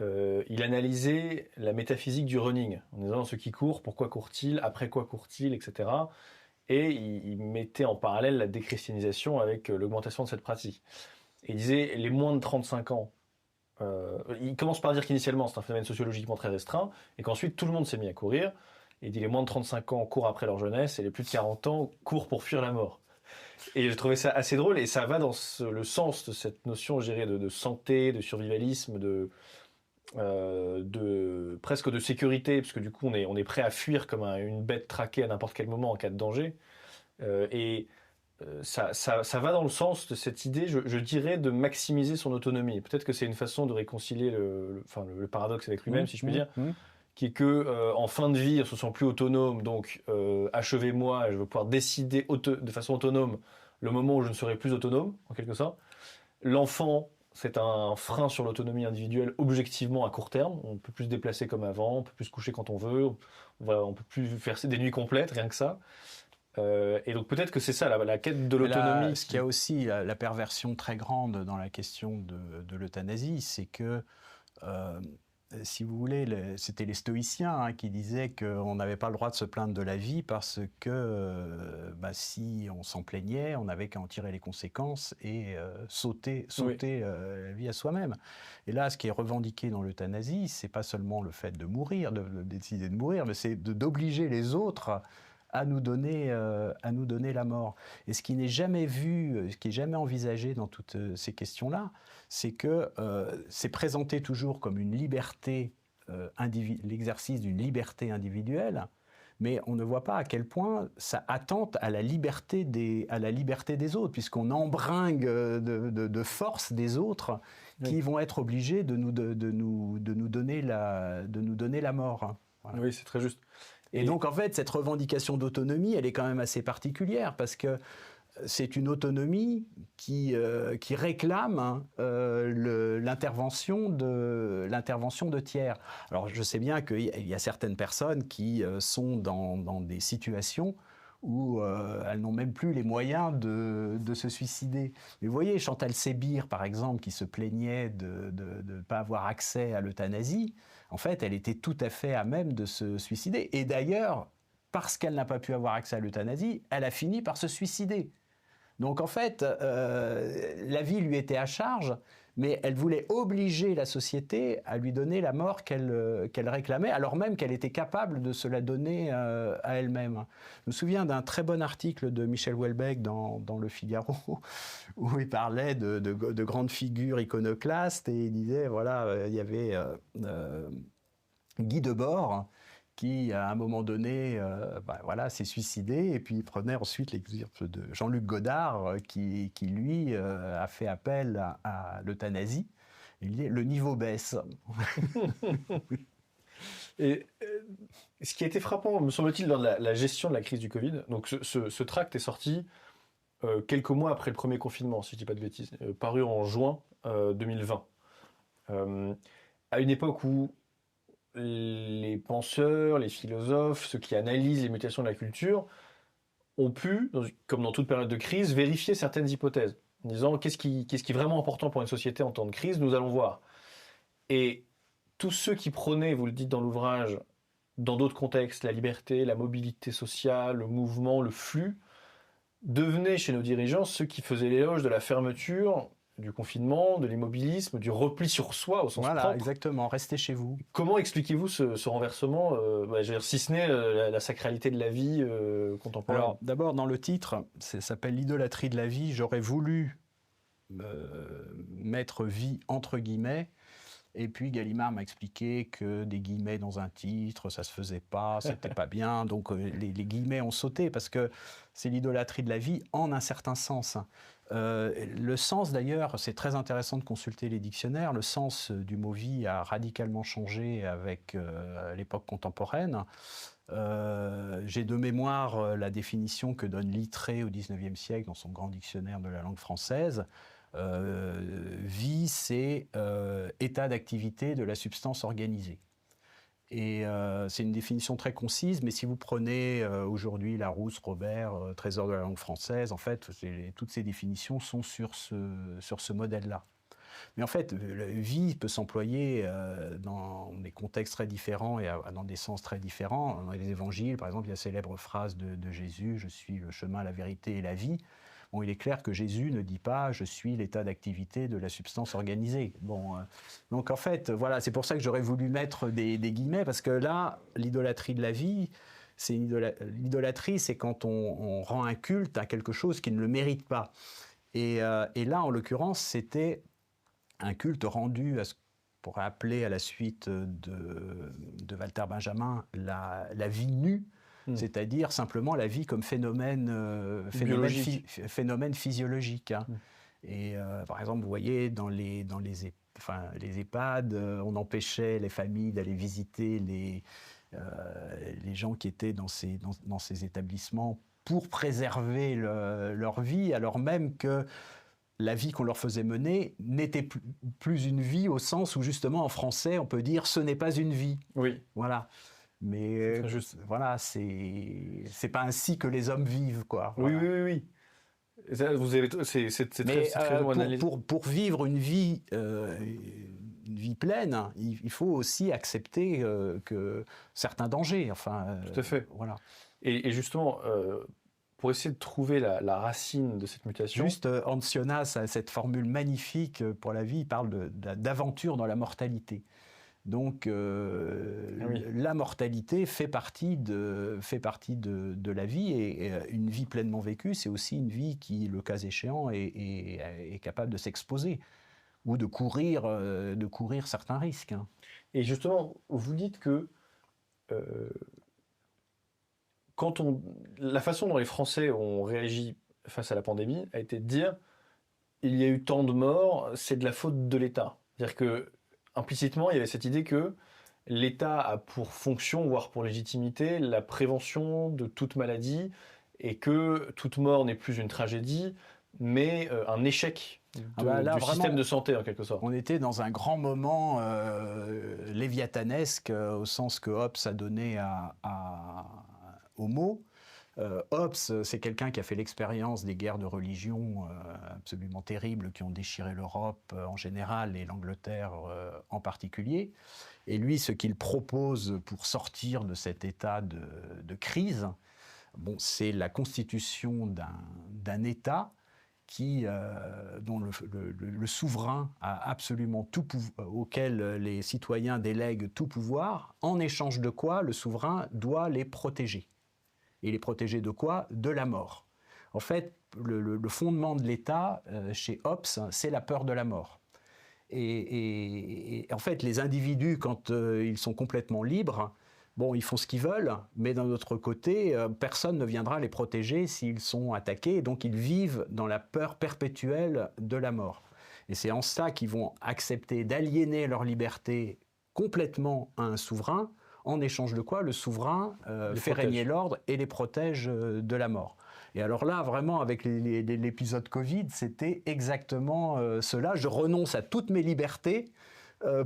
il analysait la métaphysique du running, en disant ce qui court, pourquoi court-il, après quoi court-il, etc. Et il mettait en parallèle la déchristianisation avec l'augmentation de cette pratique. Et il disait, les moins de 35 ans, il commence par dire qu'initialement c'est un phénomène sociologiquement très restreint, et qu'ensuite tout le monde s'est mis à courir, et il dit les moins de 35 ans courent après leur jeunesse, et les plus de 40 ans courent pour fuir la mort. Et je trouvais ça assez drôle, et ça va dans le sens de cette notion, je dirais, de santé, de survivalisme, presque de sécurité, parce que du coup on est prêt à fuir comme une bête traquée à n'importe quel moment en cas de danger. Ça va dans le sens de cette idée, je dirais, de maximiser son autonomie. Peut-être que c'est une façon de réconcilier le paradoxe avec lui-même, si je puis dire, qui est que en fin de vie, on se sent plus autonome, donc achevez-moi, et je veux pouvoir décider de façon autonome le moment où je ne serai plus autonome, en quelque sorte. L'enfant, c'est un frein sur l'autonomie individuelle objectivement à court terme. On ne peut plus se déplacer comme avant, on ne peut plus se coucher quand on veut, on ne peut plus faire des nuits complètes, rien que ça. Et donc peut-être que c'est ça, la quête de l'autonomie. Ce qu'il y a aussi, la perversion très grande dans la question de l'euthanasie, c'est que, si vous voulez, c'était les stoïciens qui disaient qu'on n'avait pas le droit de se plaindre de la vie parce que si on s'en plaignait, on n'avait qu'à en tirer les conséquences et sauter la vie à soi-même. Et là, ce qui est revendiqué dans l'euthanasie, c'est pas seulement le fait de mourir, de décider de mourir, mais c'est d'obliger les autres à nous donner la mort. Et ce qui n'est jamais vu, ce qui n'est jamais envisagé dans toutes ces questions-là, c'est que c'est présenté toujours comme une liberté, l'exercice d'une liberté individuelle, mais on ne voit pas à quel point ça attente à la liberté des autres, puisqu'on embringue de force des autres qui vont être obligés de nous donner la mort. Voilà. Oui, c'est très juste. Et donc, en fait, cette revendication d'autonomie, elle est quand même assez particulière parce que c'est une autonomie qui réclame l'intervention de tiers. Alors, je sais bien qu'il y a certaines personnes qui sont dans des situations où elles n'ont même plus les moyens de se suicider. Mais vous voyez, Chantal Sébir, par exemple, qui se plaignait de ne pas avoir accès à l'euthanasie, en fait, elle était tout à fait à même de se suicider. Et d'ailleurs, parce qu'elle n'a pas pu avoir accès à l'euthanasie, elle a fini par se suicider. Donc en fait, la vie lui était à charge, mais elle voulait obliger la société à lui donner la mort qu'elle réclamait, alors même qu'elle était capable de se la donner à elle-même. Je me souviens d'un très bon article de Michel Houellebecq dans Le Figaro, où il parlait de grandes figures iconoclastes, et il disait, voilà, il y avait Guy Debord, qui, à un moment donné, s'est suicidé, et puis il prenait ensuite l'exemple de Jean-Luc Godard, qui lui, a fait appel à l'euthanasie. Il dit, le niveau baisse. Et ce qui a été frappant, me semble-t-il, dans la gestion de la crise du Covid, donc ce tract est sorti quelques mois après le premier confinement, si je ne dis pas de bêtises, paru en juin 2020. À une époque où les penseurs, les philosophes, ceux qui analysent les mutations de la culture ont pu, comme dans toute période de crise, vérifier certaines hypothèses, en disant qu'est-ce qui est vraiment important pour une société en temps de crise, nous allons voir. Et tous ceux qui prônaient, vous le dites dans l'ouvrage, dans d'autres contextes, la liberté, la mobilité sociale, le mouvement, le flux, devenaient chez nos dirigeants ceux qui faisaient l'éloge de la fermeture, du confinement, de l'immobilisme, du repli sur soi au sens Voilà, propre. exactement, restez chez vous. Comment expliquez-vous ce renversement, je veux dire, si ce n'est la sacralité de la vie contemporaine? Alors, d'abord, dans le titre, ça s'appelle l'idolâtrie de la vie. J'aurais voulu mettre vie entre guillemets. Et puis Gallimard m'a expliqué que des guillemets dans un titre, ça se faisait pas, c'était pas bien. Donc les guillemets ont sauté parce que c'est l'idolâtrie de la vie en un certain sens. Le sens d'ailleurs, c'est très intéressant de consulter les dictionnaires. Le sens du mot vie a radicalement changé avec l'époque contemporaine. J'ai de mémoire la définition que donne Littré au XIXe siècle dans son grand dictionnaire de la langue française. Vie, c'est état d'activité de la substance organisée. Et c'est une définition très concise, mais si vous prenez aujourd'hui Larousse, Robert, Trésor de la langue française, en fait, toutes ces définitions sont sur ce modèle-là. Mais en fait, la vie peut s'employer dans des contextes très différents et dans des sens très différents. Dans les évangiles, par exemple, il y a la célèbre phrase de Jésus, « Je suis le chemin, la vérité et la vie ». Bon, il est clair que Jésus ne dit pas « je suis l'état d'activité de la substance organisée ». Bon, donc en fait, voilà, c'est pour ça que j'aurais voulu mettre des guillemets, parce que là, l'idolâtrie de la vie, l'idolâtrie, c'est quand on rend un culte à quelque chose qui ne le mérite pas. Et là, en l'occurrence, c'était un culte rendu à ce qu'on pourrait appeler à la suite de Walter Benjamin la vie nue, c'est-à-dire simplement la vie comme phénomène physiologique. Hein. Et par exemple, vous voyez, dans les EHPAD, on empêchait les familles d'aller visiter les gens qui étaient dans ces établissements pour préserver leur vie, alors même que la vie qu'on leur faisait mener n'était plus une vie au sens où, justement, en français, on peut dire « ce n'est pas une vie ». Oui. Voilà. Mais voilà, c'est pas ainsi que les hommes vivent, quoi. Voilà. Oui. C'est très analysé. Pour vivre une vie pleine, il faut aussi accepter que certains dangers. Enfin, tout à fait. Voilà. Et justement, pour essayer de trouver la racine de cette mutation. Juste, Ancionas a cette formule magnifique pour la vie, il parle d'aventure dans la mortalité. Donc, la mortalité fait partie de la vie, et une vie pleinement vécue, c'est aussi une vie qui, le cas échéant, est capable de s'exposer ou de courir certains risques. Hein. Et justement, vous dites que la façon dont les Français ont réagi face à la pandémie a été de dire il y a eu tant de morts, c'est de la faute de l'État. C'est-à-dire que implicitement, il y avait cette idée que l'État a pour fonction, voire pour légitimité, la prévention de toute maladie, et que toute mort n'est plus une tragédie, mais un échec du système de santé, en quelque sorte. On était dans un grand moment léviathanesque, au sens que Hobbes a donné au mot. Hobbes, c'est quelqu'un qui a fait l'expérience des guerres de religion absolument terribles qui ont déchiré l'Europe en général et l'Angleterre en particulier. Et lui, ce qu'il propose pour sortir de cet état de crise, c'est la constitution d'un État dont le souverain a absolument tout auquel les citoyens délèguent tout pouvoir. En échange de quoi, le souverain doit les protéger. Et les protéger de quoi? De la mort. En fait, le fondement de l'État, chez Hobbes, c'est la peur de la mort. Et en fait, les individus, quand ils sont complètement libres, ils font ce qu'ils veulent, mais d'un autre côté, personne ne viendra les protéger s'ils sont attaqués, et donc ils vivent dans la peur perpétuelle de la mort. Et c'est en ça qu'ils vont accepter d'aliéner leur liberté complètement à un souverain, en échange de quoi le souverain fait régner l'ordre et les protège de la mort. Et alors là, vraiment, avec l'épisode Covid, c'était exactement cela. Je renonce à toutes mes libertés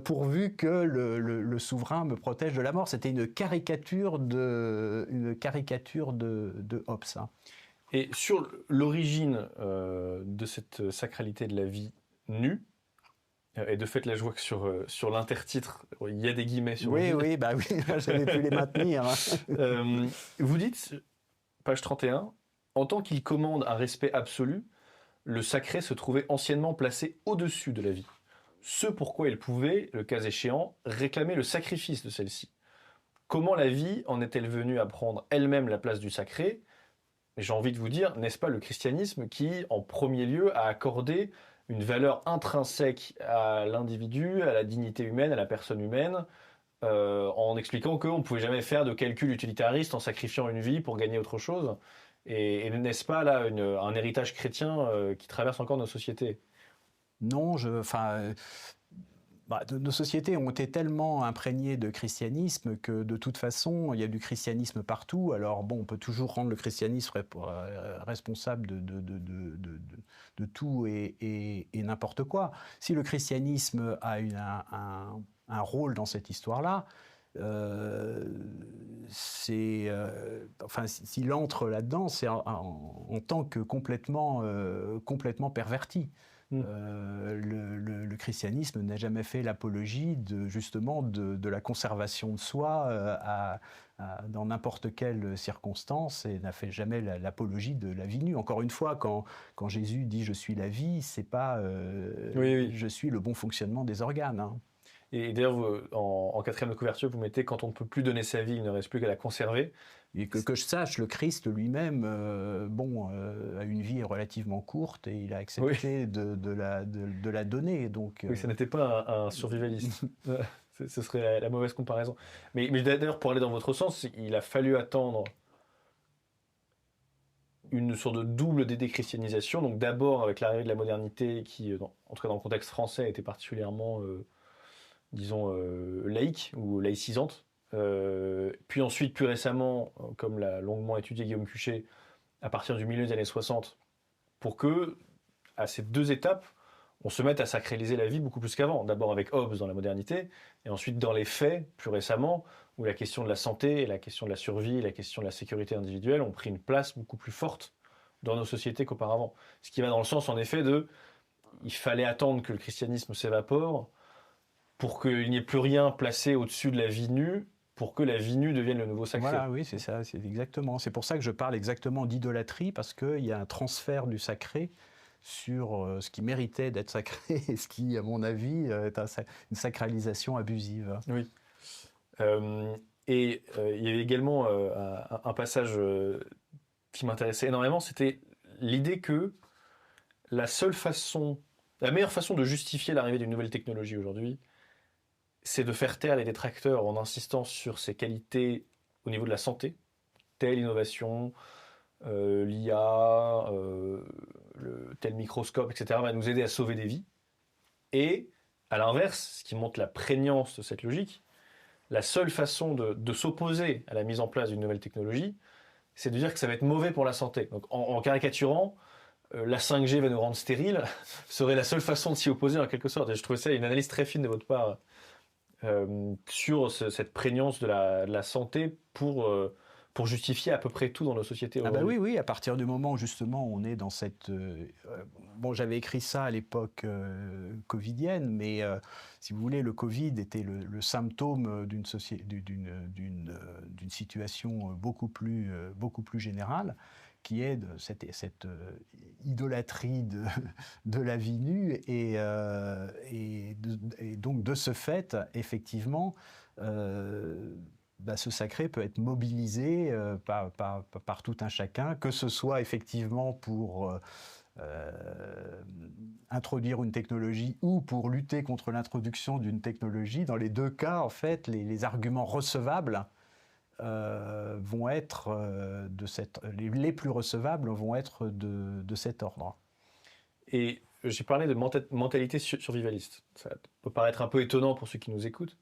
pourvu que le souverain me protège de la mort. C'était une caricature de Hobbes. Hein. Et sur l'origine de cette sacralité de la vie nue, et de fait, là, je vois que sur l'intertitre, il y a des guillemets sur oui, j'avais pu les maintenir. Vous dites, page 31, en tant qu'il commande un respect absolu, le sacré se trouvait anciennement placé au-dessus de la vie. Ce pourquoi il pouvait, le cas échéant, réclamer le sacrifice de celle-ci. Comment la vie en est-elle venue à prendre elle-même la place du sacré ? J'ai envie de vous dire, n'est-ce pas le christianisme qui, en premier lieu, a accordé une valeur intrinsèque à l'individu, à la dignité humaine, à la personne humaine, en expliquant qu'on ne pouvait jamais faire de calcul utilitariste en sacrifiant une vie pour gagner autre chose. Et n'est-ce pas là un héritage chrétien qui traverse encore nos sociétés ? Non, nos sociétés ont été tellement imprégnées de christianisme que de toute façon, il y a du christianisme partout. Alors bon, on peut toujours rendre le christianisme responsable de tout et n'importe quoi. Si le christianisme a un rôle dans cette histoire-là, s'il entre là-dedans, c'est en tant que complètement perverti. Le christianisme n'a jamais fait l'apologie justement de la conservation de soi dans n'importe quelle circonstance et n'a fait jamais l'apologie de la vie nue. Encore une fois, quand Jésus dit « je suis la vie », c'est pas oui. Je suis le bon fonctionnement des organes. Hein. Et d'ailleurs, en quatrième de couverture, vous mettez « quand on ne peut plus donner sa vie, il ne reste plus qu'à la conserver ». Et que je sache, le Christ lui-même a une vie relativement courte et il a accepté de la donner. Donc, oui, ça n'était pas un survivaliste. Ce serait la mauvaise comparaison. Mais d'ailleurs, pour aller dans votre sens, il a fallu attendre une sorte de double déchristianisation. Donc d'abord avec l'arrivée de la modernité qui, en tout cas dans le contexte français, était particulièrement, laïque ou laïcisante. Puis ensuite, plus récemment, comme l'a longuement étudié Guillaume Cuchet, à partir du milieu des années 60, pour que, à ces deux étapes, on se mette à sacraliser la vie beaucoup plus qu'avant. D'abord avec Hobbes dans la modernité, et ensuite dans les faits, plus récemment, où la question de la santé, la question de la survie, la question de la sécurité individuelle ont pris une place beaucoup plus forte dans nos sociétés qu'auparavant. Ce qui va dans le sens, en effet, il fallait attendre que le christianisme s'évapore pour qu'il n'y ait plus rien placé au-dessus de la vie nue, pour que la vie nue devienne le nouveau sacré. Voilà, oui, c'est ça, c'est exactement. C'est pour ça que je parle exactement d'idolâtrie, parce qu'il y a un transfert du sacré sur ce qui méritait d'être sacré et ce qui, à mon avis, est une sacralisation abusive. Oui. Il y avait également un passage qui m'intéressait énormément, c'était l'idée que la meilleure façon de justifier l'arrivée d'une nouvelle technologie aujourd'hui, c'est de faire taire les détracteurs en insistant sur ses qualités au niveau de la santé, telle innovation, l'IA, tel microscope, etc., va nous aider à sauver des vies. Et, à l'inverse, ce qui montre la prégnance de cette logique, la seule façon de s'opposer à la mise en place d'une nouvelle technologie, c'est de dire que ça va être mauvais pour la santé. Donc, en caricaturant, la 5G va nous rendre stériles, serait la seule façon de s'y opposer en quelque sorte. Et je trouvais ça une analyse très fine de votre part sur cette prégnance de la santé pour justifier à peu près tout dans nos sociétés aujourd'hui. Oui, à partir du moment où justement on est dans cette... j'avais écrit ça à l'époque covidienne, mais si vous voulez, le Covid était le symptôme d'une situation beaucoup plus générale, qui est de cette idolâtrie de la vie nue, et donc de ce fait, effectivement, ce sacré peut être mobilisé par tout un chacun, que ce soit effectivement pour introduire une technologie ou pour lutter contre l'introduction d'une technologie. Dans les deux cas, en fait, les arguments recevables vont être les plus recevables vont être de cet ordre. Et j'ai parlé de mentalité survivaliste. Ça peut paraître un peu étonnant pour ceux qui nous écoutent,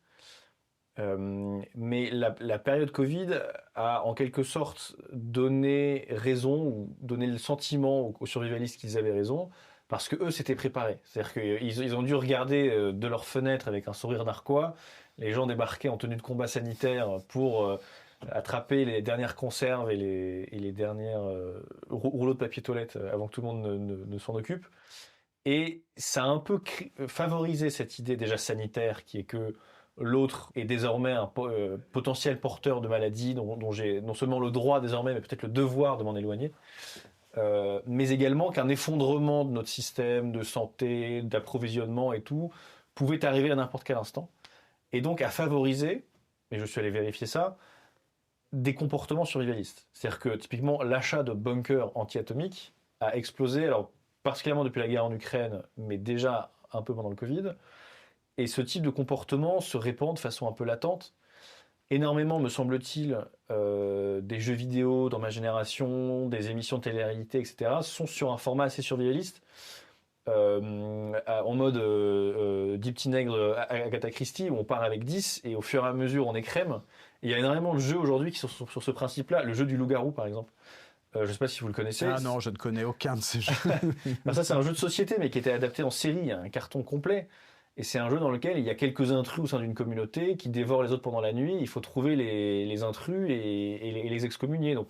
mais la période Covid a en quelque sorte donné raison, ou donné le sentiment aux survivalistes qu'ils avaient raison, parce que eux s'étaient préparés. C'est-à-dire qu'ils ont dû regarder de leur fenêtre avec un sourire narquois les gens débarquer en tenue de combat sanitaire pour attraper les dernières conserves et les derniers rouleaux de papier toilette avant que tout le monde ne s'en occupe. Et ça a un peu favorisé cette idée déjà sanitaire qui est que l'autre est désormais un potentiel porteur de maladie dont j'ai non seulement le droit désormais, mais peut-être le devoir de m'en éloigner. mais également qu'un effondrement de notre système de santé, d'approvisionnement et tout, pouvait arriver à n'importe quel instant. Et donc à favoriser, et je suis allé vérifier ça, des comportements survivalistes. C'est-à-dire que typiquement l'achat de bunkers anti-atomiques a explosé, alors particulièrement depuis la guerre en Ukraine, mais déjà un peu pendant le Covid. Et ce type de comportement se répand de façon un peu latente. Énormément, me semble-t-il, des jeux vidéo dans ma génération, des émissions de télé-réalité, etc., sont sur un format assez survivaliste, en mode Deep Teenagle, Agatha Christie, où on part avec 10 et au fur et à mesure on est crème. Et il y a énormément de jeux aujourd'hui qui sont sur ce principe-là. Le jeu du loup-garou, par exemple. Je ne sais pas si vous le connaissez. Ah non, je ne connais aucun de ces jeux. Ben ça, c'est un jeu de société, mais qui était adapté en série. Il y a un carton complet. Et c'est un jeu dans lequel il y a quelques intrus au sein d'une communauté qui dévorent les autres pendant la nuit. Il faut trouver les intrus et les excommunier. Donc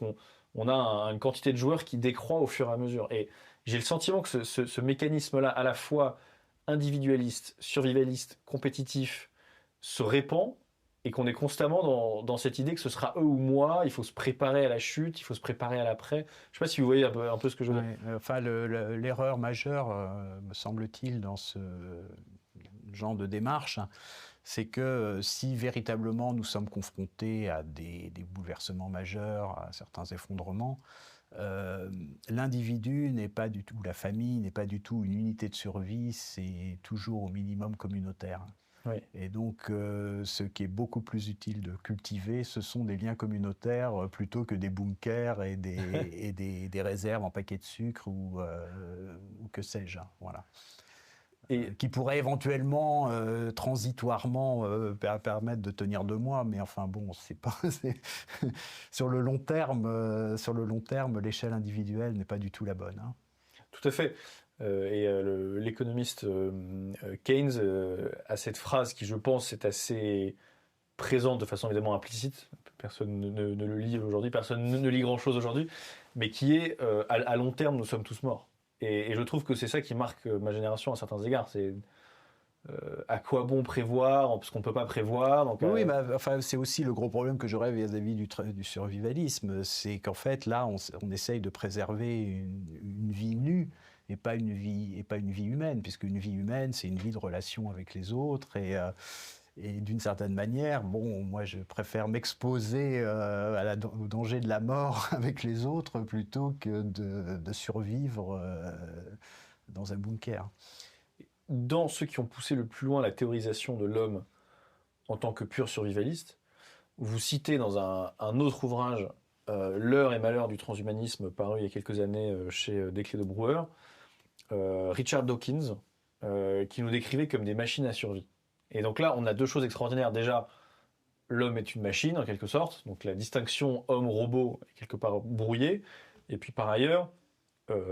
on a une quantité de joueurs qui décroît au fur et à mesure. Et j'ai le sentiment que ce mécanisme-là, à la fois individualiste, survivaliste, compétitif, se répand et qu'on est constamment dans cette idée que ce sera eux ou moi, il faut se préparer à la chute, il faut se préparer à l'après. Je ne sais pas si vous voyez un peu ce que je veux dire. Ouais, enfin, l'erreur majeure, me semble-t-il, dans ce genre de démarche, c'est que si véritablement nous sommes confrontés à des bouleversements majeurs, à certains effondrements, l'individu n'est pas du tout, la famille n'est pas du tout une unité de survie, c'est toujours au minimum communautaire. Oui. Et donc, ce qui est beaucoup plus utile de cultiver, ce sont des liens communautaires plutôt que des bunkers et des réserves en paquets de sucre ou que sais-je. Voilà. Et qui pourrait éventuellement, transitoirement, permettre de tenir 2 mois, mais enfin bon, c'est pas, sur le long terme, l'échelle individuelle n'est pas du tout la bonne. Hein. Tout à fait. L'économiste Keynes a cette phrase qui, je pense, est assez présente de façon évidemment implicite. Personne ne le lit aujourd'hui, personne ne lit grand-chose aujourd'hui, mais qui est à long terme, nous sommes tous morts. Et je trouve que c'est ça qui marque ma génération à certains égards. C'est à quoi bon prévoir, parce qu'on ne peut pas prévoir. Donc, oui, enfin, c'est aussi le gros problème que j'aurais vis-à-vis du survivalisme. C'est qu'en fait, là, on essaye de préserver une vie nue et pas une vie humaine, puisque une vie humaine, c'est une vie de relation avec les autres. Et d'une certaine manière, bon, moi, je préfère m'exposer au danger de la mort avec les autres plutôt que de survivre dans un bunker. Dans ceux qui ont poussé le plus loin la théorisation de l'homme en tant que pur survivaliste, vous citez dans un autre ouvrage L'heure et malheur du transhumanisme, paru il y a quelques années chez Desclés de Brouwer, Richard Dawkins, qui nous décrivait comme des machines à survie. Et donc là, on a 2 choses extraordinaires. Déjà, l'homme est une machine, en quelque sorte. Donc la distinction homme-robot est quelque part brouillée. Et puis par ailleurs,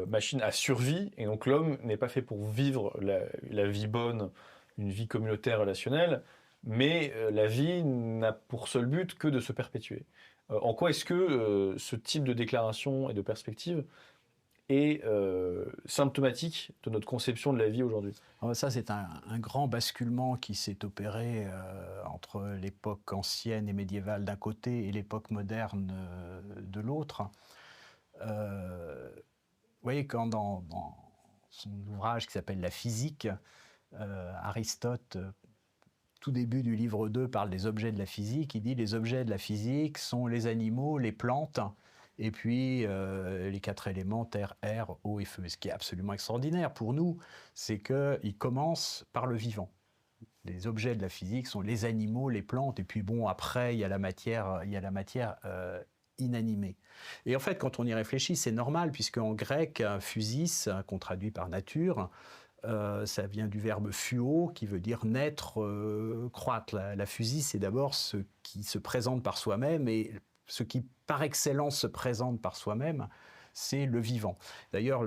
machine à survie. Et donc l'homme n'est pas fait pour vivre la vie bonne, une vie communautaire relationnelle, mais la vie n'a pour seul but que de se perpétuer. En quoi est-ce que ce type de déclaration et de perspective est symptomatique de notre conception de la vie aujourd'hui? Alors ça, c'est un grand basculement qui s'est opéré entre l'époque ancienne et médiévale d'un côté et l'époque moderne de l'autre. Vous voyez, quand dans son ouvrage qui s'appelle La physique, Aristote, tout début du livre 2, parle des objets de la physique. Il dit les objets de la physique sont les animaux, les plantes, et puis les 4 éléments, terre, air, eau et feu. Et ce qui est absolument extraordinaire pour nous, c'est qu'il commence par le vivant. Les objets de la physique sont les animaux, les plantes, et puis bon, après, il y a la matière inanimée. Et en fait, quand on y réfléchit, c'est normal, puisque en grec, physis, qu'on traduit par nature, ça vient du verbe phuo, qui veut dire naître, croître. La physis, c'est d'abord ce qui se présente par soi-même, et ce qui, par excellence, se présente par soi-même, c'est le vivant. D'ailleurs,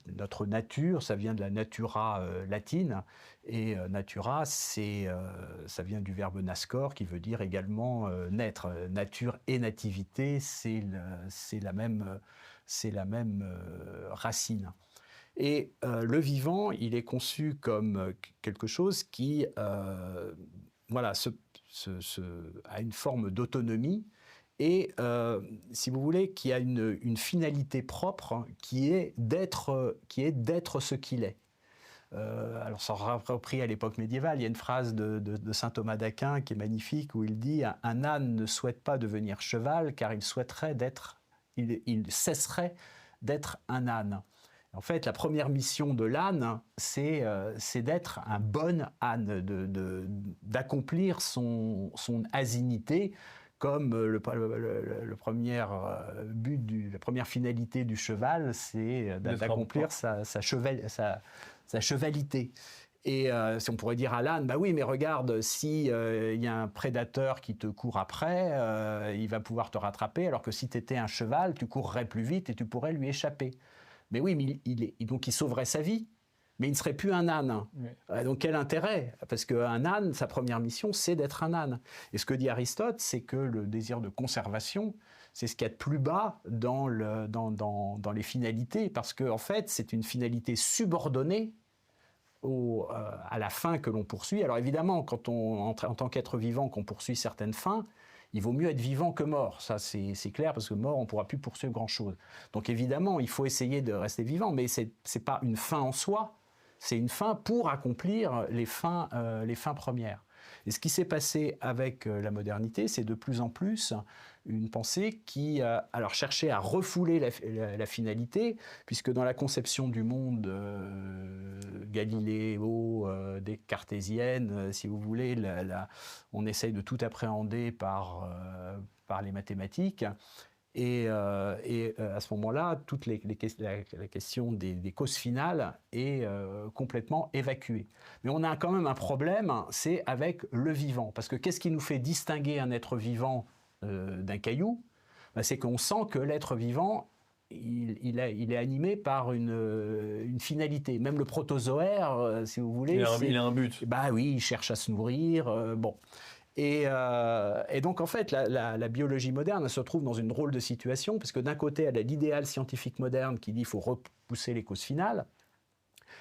notre nature, ça vient de la natura latine, et natura, ça vient du verbe nascor, qui veut dire également naître. Nature et nativité, c'est la même racine. Et le vivant, il est conçu comme quelque chose qui a une forme d'autonomie et, si vous voulez, qui a une finalité propre qui est d'être ce qu'il est. Alors, ça repris à l'époque médiévale, il y a une phrase de saint Thomas d'Aquin qui est magnifique, où il dit « Un âne ne souhaite pas devenir cheval, car il cesserait d'être un âne. » En fait, la première mission de l'âne, c'est d'être un bon âne, d'accomplir son asinité, comme le premier but, la première finalité du cheval, c'est d'accomplir sa chevalité. Et si on pourrait dire à l'âne, bah oui, mais regarde, si y a un prédateur qui te court après, il va pouvoir te rattraper, alors que si tu étais un cheval, tu courrais plus vite et tu pourrais lui échapper. Mais oui, mais donc il sauverait sa vie, mais il ne serait plus un âne. Oui. Donc quel intérêt? Parce qu'un âne, sa première mission, c'est d'être un âne. Et ce que dit Aristote, c'est que le désir de conservation, c'est ce qu'il y a de plus bas dans les finalités, parce qu'en fait, c'est une finalité subordonnée à la fin que l'on poursuit. Alors évidemment, quand en tant qu'être vivant, qu'on poursuit certaines fins, il vaut mieux être vivant que mort, ça c'est clair, parce que mort, on ne pourra plus poursuivre grand-chose. Donc évidemment, il faut essayer de rester vivant, mais ce n'est pas une fin en soi, c'est une fin pour accomplir les fins premières. Et ce qui s'est passé avec la modernité, c'est de plus en plus une pensée qui alors cherchait à refouler la finalité, puisque dans la conception du monde Galiléo, des cartésiennes, si vous voulez, on essaye de tout appréhender par les mathématiques. Et à ce moment-là, la question des causes finales est complètement évacuée. Mais on a quand même un problème, c'est avec le vivant. Parce que qu'est-ce qui nous fait distinguer un être vivant d'un caillou? C'est qu'on sent que l'être vivant, il est animé par une finalité. Même le protozoaire, si vous voulez... Il a un but. Bah oui, il cherche à se nourrir, bon... Et donc, en fait, la biologie moderne, elle se trouve dans une drôle de situation, parce que d'un côté, elle a l'idéal scientifique moderne qui dit qu'il faut repousser les causes finales,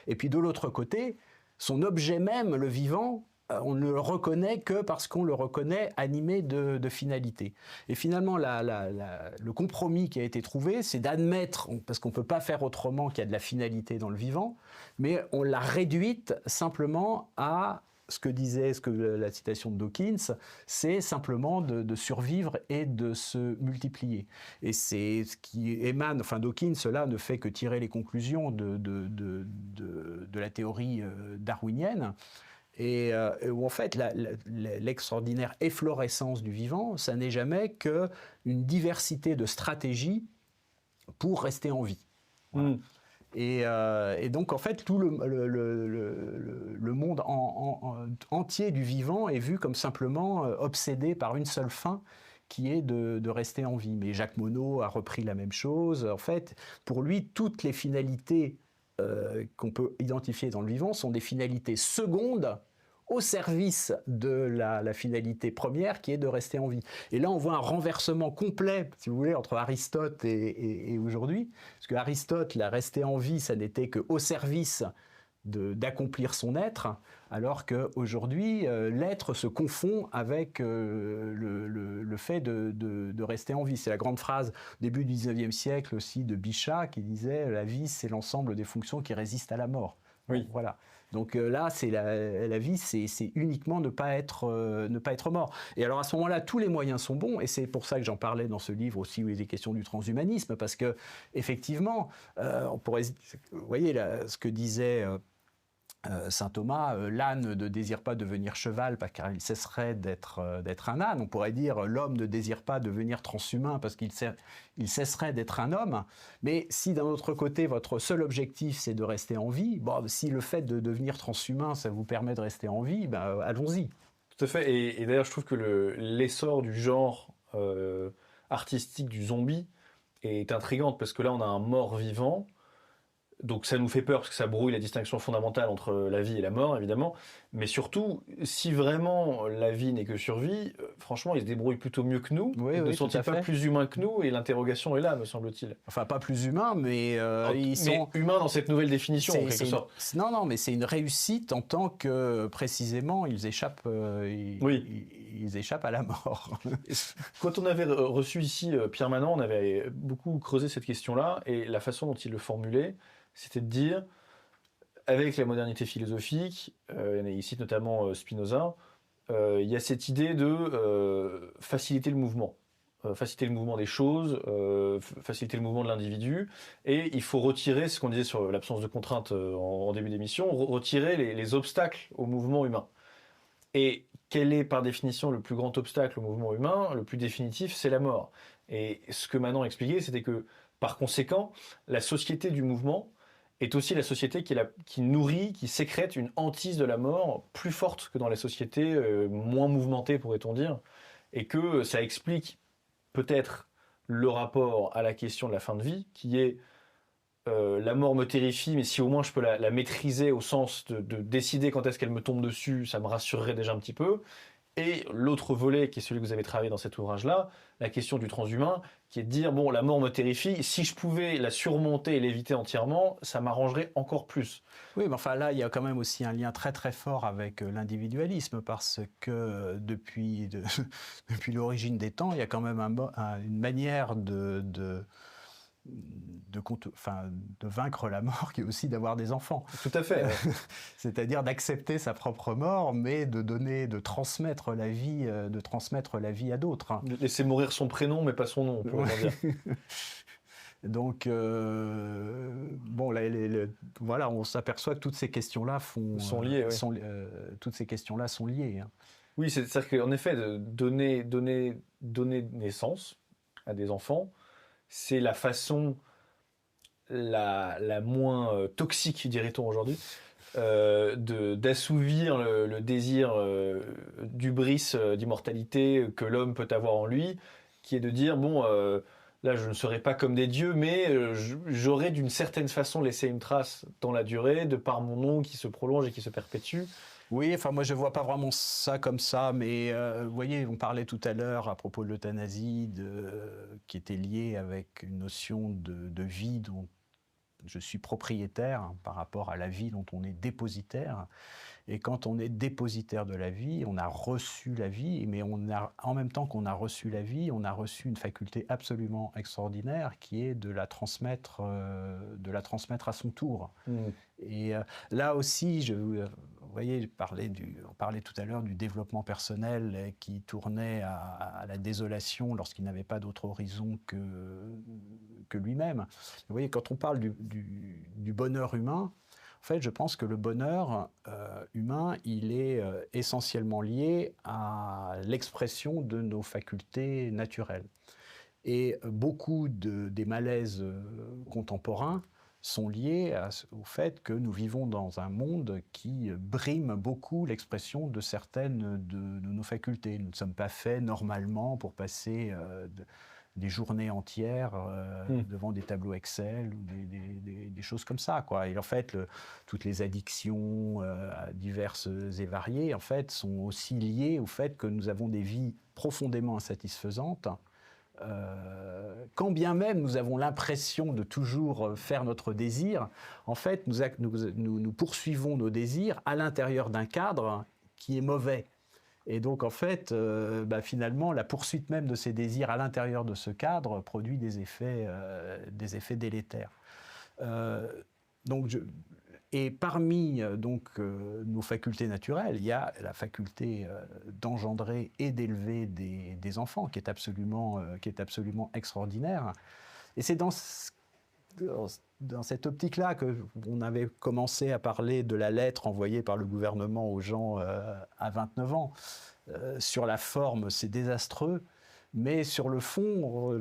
et puis de l'autre côté, son objet même, le vivant, on ne le reconnaît que parce qu'on le reconnaît animé de finalité. Et finalement, le compromis qui a été trouvé, c'est d'admettre, parce qu'on ne peut pas faire autrement qu'il y a de la finalité dans le vivant, mais on l'a réduite simplement à... Ce que la citation de Dawkins, c'est simplement de survivre et de se multiplier. Et c'est ce qui émane, enfin Dawkins, cela ne fait que tirer les conclusions de la théorie darwinienne, et où en fait l'extraordinaire efflorescence du vivant, ça n'est jamais qu'une diversité de stratégies pour rester en vie. Voilà. Et donc, en fait, tout le monde entier du vivant est vu comme simplement obsédé par une seule fin, qui est de rester en vie. Mais Jacques Monod a repris la même chose. En fait, pour lui, toutes les finalités qu'on peut identifier dans le vivant sont des finalités secondes au service de la finalité première qui est de rester en vie. Et là, on voit un renversement complet, si vous voulez, entre Aristote et aujourd'hui. Parce que Aristote, la rester en vie, ça n'était qu'au service d'accomplir son être, alors qu'aujourd'hui, l'être se confond avec le fait de rester en vie. C'est la grande phrase début du 19e siècle aussi de Bichat qui disait « La vie, c'est l'ensemble des fonctions qui résistent à la mort ». Oui. Voilà. Donc là, la vie, c'est uniquement ne pas être mort. Et alors à ce moment-là, tous les moyens sont bons, et c'est pour ça que j'en parlais dans ce livre aussi où il est question du transhumanisme, parce que effectivement, on pourrait, vous voyez là, ce que disait saint Thomas, l'âne ne désire pas devenir cheval car il cesserait d'être un âne. On pourrait dire l'homme ne désire pas devenir transhumain parce qu'il cesserait d'être un homme. Mais si d'un autre côté, votre seul objectif, c'est de rester en vie, bon, si le fait de devenir transhumain, ça vous permet de rester en vie, ben, allons-y. Tout à fait. Et d'ailleurs, je trouve que l'essor du genre artistique du zombie est intrigante parce que là, on a un mort vivant. Donc ça nous fait peur parce que ça brouille la distinction fondamentale entre la vie et la mort, évidemment. Mais surtout, si vraiment la vie n'est que survie, franchement, ils se débrouillent plutôt mieux que nous. Oui, Ne oui, tout sont-ils à pas fait. plus humains que nous? Et l'interrogation est là, me semble-t-il. Enfin, pas plus humains, mais ils Mais sont... humains dans cette nouvelle définition, en quelque c'est sorte. non, mais c'est une réussite en tant que, précisément, ils échappent, Oui. ils échappent à la mort. Quand on avait reçu ici Pierre Manant, on avait beaucoup creusé cette question-là, et la façon dont il le formulait, c'était de dire, avec la modernité philosophique, il cite notamment Spinoza, il y a cette idée de faciliter le mouvement. Faciliter le mouvement des choses, faciliter le mouvement de l'individu, et il faut retirer, ce qu'on disait sur l'absence de contraintes en début d'émission, retirer les obstacles au mouvement humain. Et quel est par définition le plus grand obstacle au mouvement humain? Le plus définitif, c'est la mort. Et ce que Manon expliquait, c'était que par conséquent, la société du mouvement est aussi la société qui nourrit, qui sécrète une hantise de la mort plus forte que dans les sociétés moins mouvementées, pourrait-on dire, et que ça explique peut-être le rapport à la question de la fin de vie, qui est la mort me terrifie, mais si au moins je peux la maîtriser au sens de décider quand est-ce qu'elle me tombe dessus, ça me rassurerait déjà un petit peu. Et l'autre volet, qui est celui que vous avez travaillé dans cet ouvrage-là, la question du transhumain, qui est de dire, bon, la mort me terrifie, si je pouvais la surmonter et l'éviter entièrement, ça m'arrangerait encore plus. Oui, mais enfin là, il y a quand même aussi un lien très très fort avec l'individualisme, parce que depuis l'origine des temps, il y a quand même une manière de vaincre la mort, qui est aussi d'avoir des enfants. Tout à fait. C'est-à-dire d'accepter sa propre mort, mais de transmettre la vie à d'autres. Hein. Laisser mourir son prénom, mais pas son nom, on pourrait dire. Donc, bon, là, voilà, on s'aperçoit que toutes ces questions-là sont liées. Oui. Toutes ces questions-là sont liées. Hein. Oui, c'est-à-dire qu'en effet, donner naissance à des enfants, c'est la façon la moins toxique, dirait-on aujourd'hui, d'assouvir le désir d'hubris, d'immortalité que l'homme peut avoir en lui, qui est de dire, bon, là je ne serai pas comme des dieux, mais j'aurai d'une certaine façon laissé une trace dans la durée, de par mon nom qui se prolonge et qui se perpétue. Oui, enfin moi je vois pas vraiment ça comme ça, mais vous voyez, on parlait tout à l'heure à propos de l'euthanasie, qui était liée avec une notion de vie dont je suis propriétaire, hein, par rapport à la vie dont on est dépositaire. Et quand on est dépositaire de la vie, on a reçu la vie, mais en même temps qu'on a reçu la vie, on a reçu une faculté absolument extraordinaire qui est de la transmettre à son tour. Mmh. Et là aussi, vous voyez, on parlait tout à l'heure du développement personnel qui tournait à la désolation lorsqu'il n'avait pas d'autre horizon que lui-même. Vous voyez, quand on parle du bonheur humain, en fait, je pense que le bonheur humain, il est essentiellement lié à l'expression de nos facultés naturelles. Et beaucoup des malaises contemporains sont liés au fait que nous vivons dans un monde qui brime beaucoup l'expression de certaines de nos facultés. Nous ne sommes pas faits normalement pour passer des journées entières devant des tableaux Excel ou des choses comme ça, quoi. Et en fait, toutes les addictions diverses et variées, en fait, sont aussi liées au fait que nous avons des vies profondément insatisfaisantes. Quand bien même nous avons l'impression de toujours faire notre désir, en fait, nous poursuivons nos désirs à l'intérieur d'un cadre qui est mauvais. Et donc, en fait, finalement, la poursuite même de ces désirs à l'intérieur de ce cadre produit des effets délétères. Et parmi nos facultés naturelles, il y a la faculté d'engendrer et d'élever des enfants, qui est absolument extraordinaire. Et c'est dans cette optique-là qu'on avait commencé à parler de la lettre envoyée par le gouvernement aux gens à 29 ans. Sur la forme, c'est désastreux, Mais sur le fond,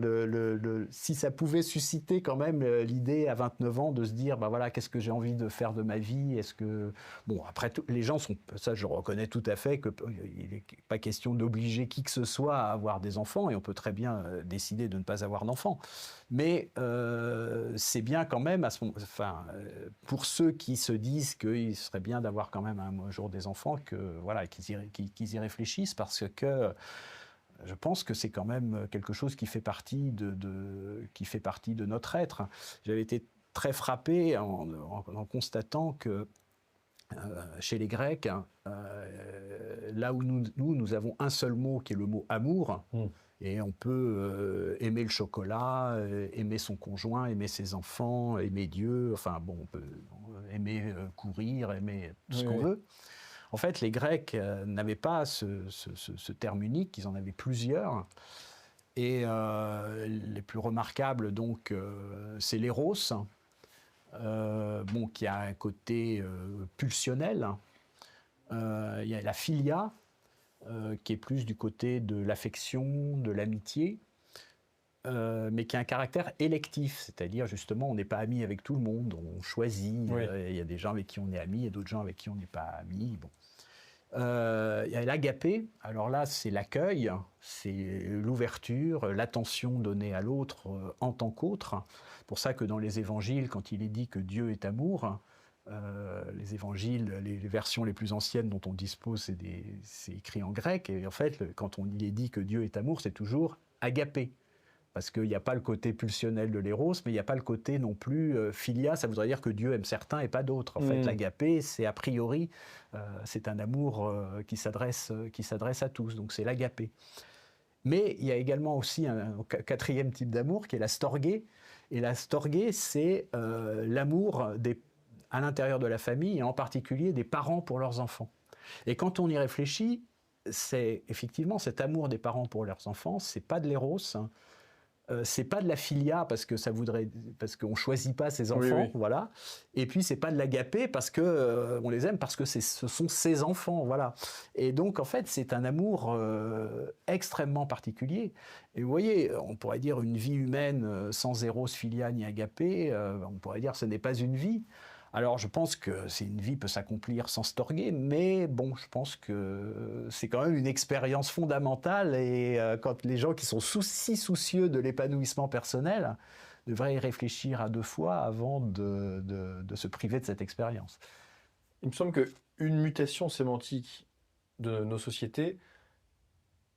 si ça pouvait susciter quand même l'idée à 29 ans de se dire, bah voilà, qu'est-ce que j'ai envie de faire de ma vie? Est-ce que bon, après les gens sont, ça je reconnais tout à fait qu'il n'est pas question d'obliger qui que ce soit à avoir des enfants et on peut très bien décider de ne pas avoir d'enfants. Mais c'est bien quand même pour ceux qui se disent qu'il serait bien d'avoir quand même un jour des enfants, qu'ils y réfléchissent parce que je pense que c'est quand même quelque chose qui fait partie de notre être. J'avais été très frappé en constatant que chez les Grecs, là où nous avons un seul mot qui est le mot amour, et on peut aimer le chocolat, aimer son conjoint, aimer ses enfants, aimer Dieu, enfin bon, on peut aimer courir, aimer tout ce qu'on veut. En fait, les Grecs n'avaient pas ce terme unique, ils en avaient plusieurs. Et les plus remarquables, donc, c'est l'éros, qui a un côté pulsionnel. Il y a la philia, qui est plus du côté de l'affection, de l'amitié, mais qui a un caractère électif, c'est-à-dire justement on n'est pas ami avec tout le monde, on choisit, il y a des gens avec qui on est ami et d'autres gens avec qui on n'est pas ami. Bon. Il y a l'agapé, alors là c'est l'accueil, c'est l'ouverture, l'attention donnée à l'autre en tant qu'autre. C'est pour ça que dans les évangiles, quand il est dit que Dieu est amour, les évangiles, les versions les plus anciennes dont on dispose, c'est écrit en grec, et en fait quand il est dit que Dieu est amour, c'est toujours agapé. Parce qu'il n'y a pas le côté pulsionnel de l'éros, mais il n'y a pas le côté non plus philia, ça voudrait dire que Dieu aime certains et pas d'autres. En fait, l'agapé, c'est a priori, c'est un amour qui s'adresse à tous, donc c'est l'agapé. Mais il y a également aussi un quatrième type d'amour qui est la storgé, et la storgé, c'est l'amour à l'intérieur de la famille, et en particulier des parents pour leurs enfants. Et quand on y réfléchit, c'est effectivement cet amour des parents pour leurs enfants, c'est pas de l'éros, c'est pas de la philia parce qu'on choisit pas ses enfants, voilà. Et puis c'est pas de l'agapé parce que on les aime parce que ce sont ses enfants, voilà. Et donc en fait c'est un amour extrêmement particulier. Et vous voyez, on pourrait dire une vie humaine sans éros, philia ni agapé, on pourrait dire ce n'est pas une vie. Alors je pense que une vie peut s'accomplir sans storgé, mais bon, je pense que c'est quand même une expérience fondamentale et quand les gens qui sont si soucieux de l'épanouissement personnel devraient y réfléchir à deux fois avant de se priver de cette expérience. Il me semble qu'une mutation sémantique de nos sociétés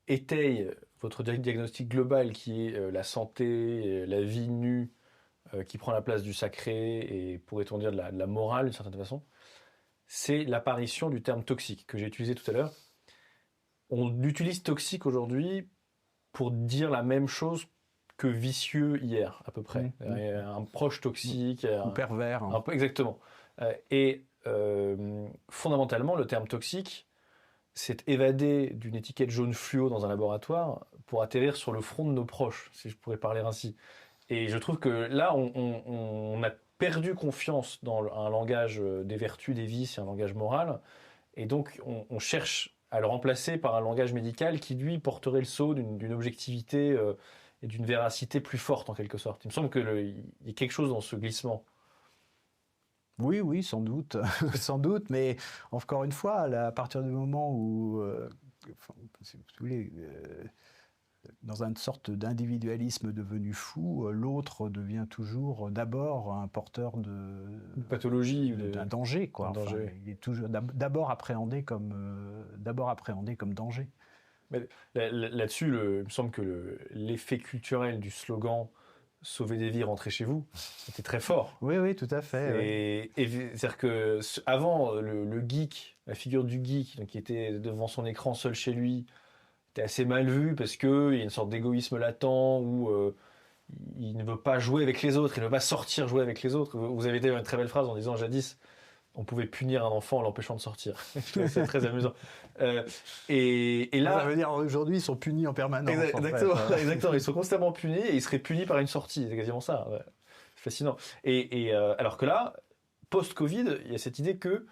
étaye votre diagnostic global qui est la santé, la vie nue, qui prend la place du sacré et pourrait-on dire de la morale d'une certaine façon, c'est l'apparition du terme toxique que j'ai utilisé tout à l'heure. On utilise toxique aujourd'hui pour dire la même chose que vicieux hier, à peu près. Un proche toxique. Ou pervers. Exactement. Et fondamentalement, le terme toxique s'est évadé d'une étiquette jaune fluo dans un laboratoire pour atterrir sur le front de nos proches, si je pourrais parler ainsi. Et je trouve que là, on a perdu confiance dans un langage des vertus, des vices et un langage moral. Et donc, on cherche à le remplacer par un langage médical qui, lui, porterait le sceau d'une objectivité et d'une véracité plus forte, en quelque sorte. Il me semble qu'il y a quelque chose dans ce glissement. Oui, sans doute. Sans doute, mais encore une fois, à partir du moment où, si vous voulez, dans une sorte d'individualisme devenu fou, l'autre devient toujours d'abord un porteur une pathologie, d'un danger, quoi. Un danger. Il est toujours d'abord appréhendé comme danger. Mais là-dessus, il me semble que l'effet culturel du slogan « Sauvez des vies, rentrez chez vous » était très fort. Oui, tout à fait. Et c'est-à-dire qu'avant, le geek, la figure du geek, donc, qui était devant son écran seul chez lui, était assez mal vu parce qu'il y a une sorte d'égoïsme latent où il ne veut pas jouer avec les autres, il ne veut pas sortir jouer avec les autres. Vous avez une très belle phrase en disant jadis, on pouvait punir un enfant en l'empêchant de sortir. C'est très amusant. Et là, ça veut dire aujourd'hui ils sont punis en permanence. Exactement. Ils sont constamment punis et ils seraient punis par une sortie. C'est quasiment ça. Ouais. C'est fascinant. Alors que là, post-Covid, il y a cette idée que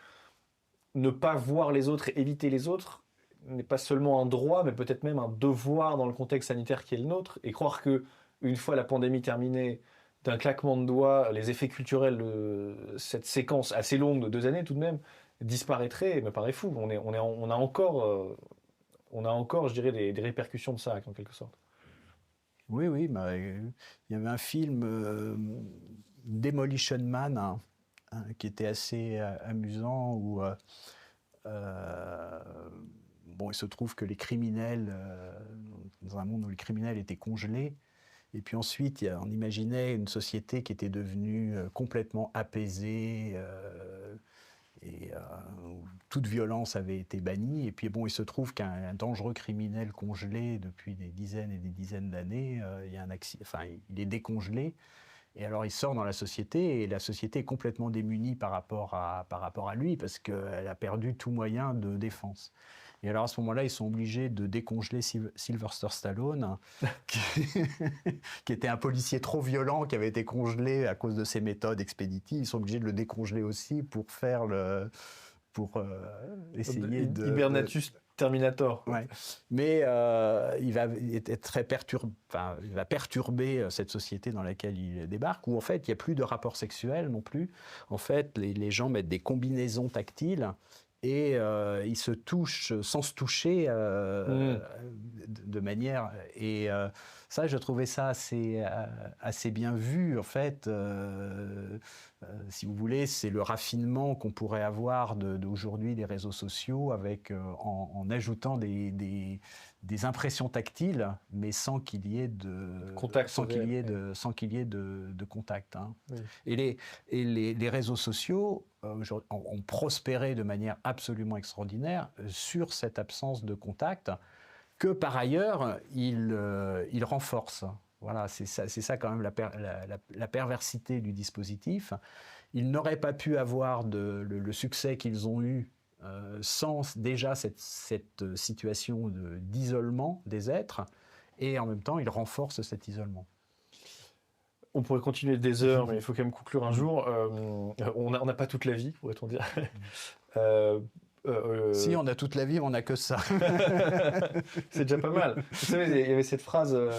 ne pas voir les autres et éviter les autres n'est pas seulement un droit, mais peut-être même un devoir dans le contexte sanitaire qui est le nôtre, et croire que une fois la pandémie terminée, d'un claquement de doigts, les effets culturels de cette séquence assez longue de 2 années tout de même disparaîtraient, me paraît fou. On a encore, je dirais, des répercussions de ça, en quelque sorte. Oui, oui, bah, il y avait un film Demolition Man qui était assez amusant où bon, il se trouve que les criminels, dans un monde où les criminels étaient congelés, et puis ensuite on imaginait une société qui était devenue complètement apaisée et où toute violence avait été bannie. Et puis bon, il se trouve qu'un dangereux criminel congelé depuis des dizaines et des dizaines d'années, il y a un accident, enfin, il est décongelé. Et alors il sort dans la société et la société est complètement démunie par rapport à lui parce qu'elle a perdu tout moyen de défense. Et alors à ce moment-là, ils sont obligés de décongeler Sylvester Stallone, qui était un policier trop violent, qui avait été congelé à cause de ses méthodes expéditives. Ils sont obligés de le décongeler aussi pour essayer de... Hibernatus Terminator. Ouais. Mais il va être très il va perturber cette société dans laquelle il débarque, où en fait il n'y a plus de rapport sexuel non plus. En fait, les gens mettent des combinaisons tactiles et ils se touchent sans se toucher de manière. Et ça, je trouvais ça assez bien vu, en fait. Si vous voulez, c'est le raffinement qu'on pourrait avoir d'aujourd'hui des réseaux sociaux avec, en ajoutant des impressions tactiles, mais sans qu'il y ait de contact, sans qu'il y ait de contact. Hein. Oui. Et les réseaux sociaux ont prospéré de manière absolument extraordinaire sur cette absence de contact que par ailleurs ils renforcent. Voilà, c'est ça quand même la perversité du dispositif. Ils n'auraient pas pu avoir le succès qu'ils ont eu sans déjà cette situation d'isolement des êtres, et en même temps, ils renforcent cet isolement. On pourrait continuer des heures, mais il faut quand même conclure un jour. On n'a pas toute la vie, pourrait-on dire. Si, on a toute la vie, mais on n'a que ça. C'est déjà pas mal. Vous savez, il y avait cette phrase, je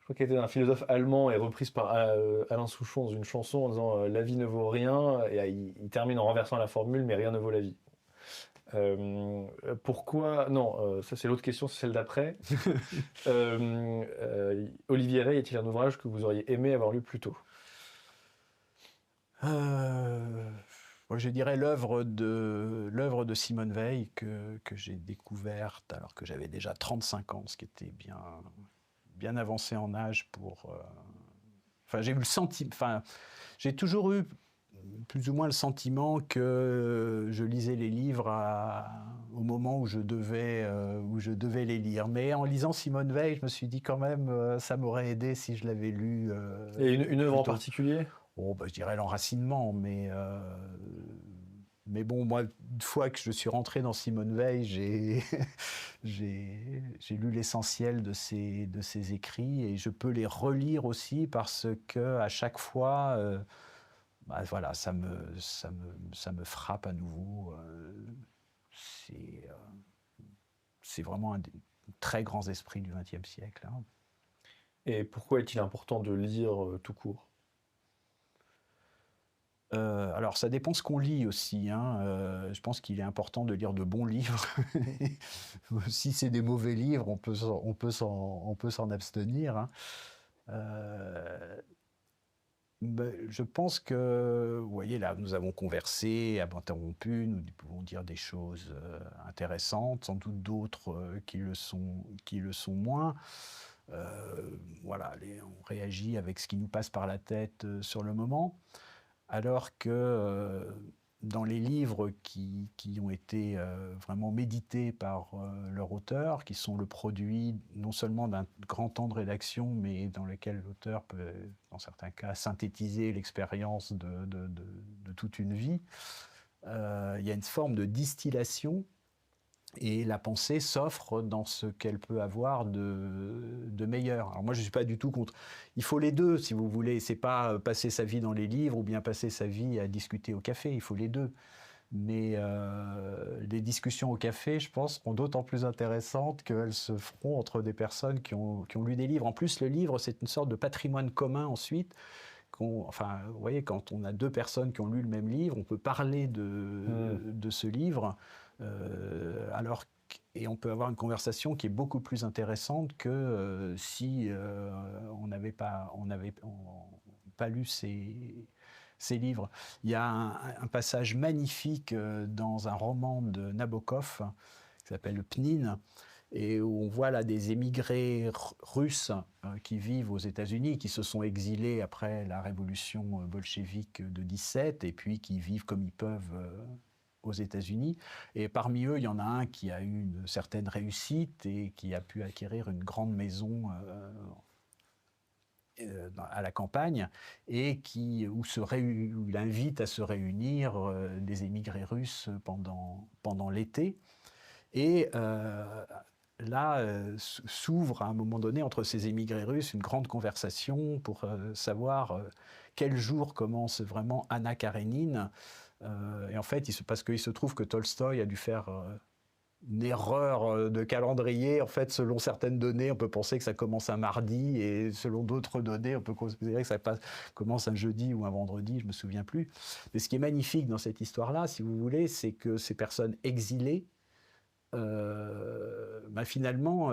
crois qu'elle était d'un philosophe allemand et reprise par Alain Souchon dans une chanson en disant « La vie ne vaut rien », et il termine en renversant la formule « Mais rien ne vaut la vie ». Pourquoi... Non, ça c'est l'autre question, c'est celle d'après. Olivier Rey est-il un ouvrage que vous auriez aimé avoir lu plus tôt ? Je dirais l'œuvre de Simone Veil que j'ai découverte alors que j'avais déjà 35 ans, ce qui était bien avancé en âge pour... j'ai toujours eu plus ou moins le sentiment que je lisais les livres au moment où je devais les lire. Mais en lisant Simone Veil, je me suis dit quand même, ça m'aurait aidé si je l'avais lu. Et une œuvre en particulier ? Je dirais l'enracinement, mais bon, moi, une fois que je suis rentré dans Simone Veil, j'ai lu l'essentiel de ses écrits et je peux les relire aussi parce que à chaque fois, voilà, ça me frappe à nouveau. C'est vraiment un des très grands esprits du XXe siècle. Hein. Et pourquoi est-il important de lire tout court ? Alors, ça dépend ce qu'on lit aussi. Hein. Je pense qu'il est important de lire de bons livres. Si c'est des mauvais livres, on peut s'en abstenir. Hein. Je pense que, vous voyez, là, nous avons conversé, interrompu, nous pouvons dire des choses intéressantes, sans doute d'autres qui le sont moins. Voilà, on réagit avec ce qui nous passe par la tête sur le moment. Alors que dans les livres qui ont été vraiment médités par leur auteur, qui sont le produit non seulement d'un grand temps de rédaction, mais dans lequel l'auteur peut, dans certains cas, synthétiser l'expérience de toute une vie, il y a une forme de distillation. Et la pensée s'offre dans ce qu'elle peut avoir de meilleur. Alors moi, je ne suis pas du tout contre... Il faut les deux, si vous voulez. Ce n'est pas passer sa vie dans les livres ou bien passer sa vie à discuter au café. Il faut les deux. Mais les discussions au café, je pense, seront d'autant plus intéressantes qu'elles se feront entre des personnes qui ont lu des livres. En plus, le livre, c'est une sorte de patrimoine commun ensuite. Enfin, vous voyez, quand on a deux personnes qui ont lu le même livre, on peut parler de ce livre, et on peut avoir une conversation qui est beaucoup plus intéressante que si on n'avait pas lu ces livres. Il y a un passage magnifique dans un roman de Nabokov qui s'appelle Pnine, et où on voit là des émigrés russes qui vivent aux États-Unis, qui se sont exilés après la révolution bolchevique de 17, et puis qui vivent comme ils peuvent aux États-Unis. Et parmi eux, il y en a un qui a eu une certaine réussite et qui a pu acquérir une grande maison à la campagne, et où il invite à se réunir des émigrés russes pendant l'été. Et là, s'ouvre à un moment donné entre ces émigrés russes une grande conversation pour savoir quel jour commence vraiment Anna Karénine. Et en fait, parce qu'il se trouve que Tolstoï a dû faire une erreur de calendrier. En fait, selon certaines données, on peut penser que ça commence un mardi, et selon d'autres données, on peut considérer que ça commence un jeudi ou un vendredi, je ne me souviens plus. Mais ce qui est magnifique dans cette histoire-là, si vous voulez, c'est que ces personnes exilées, finalement,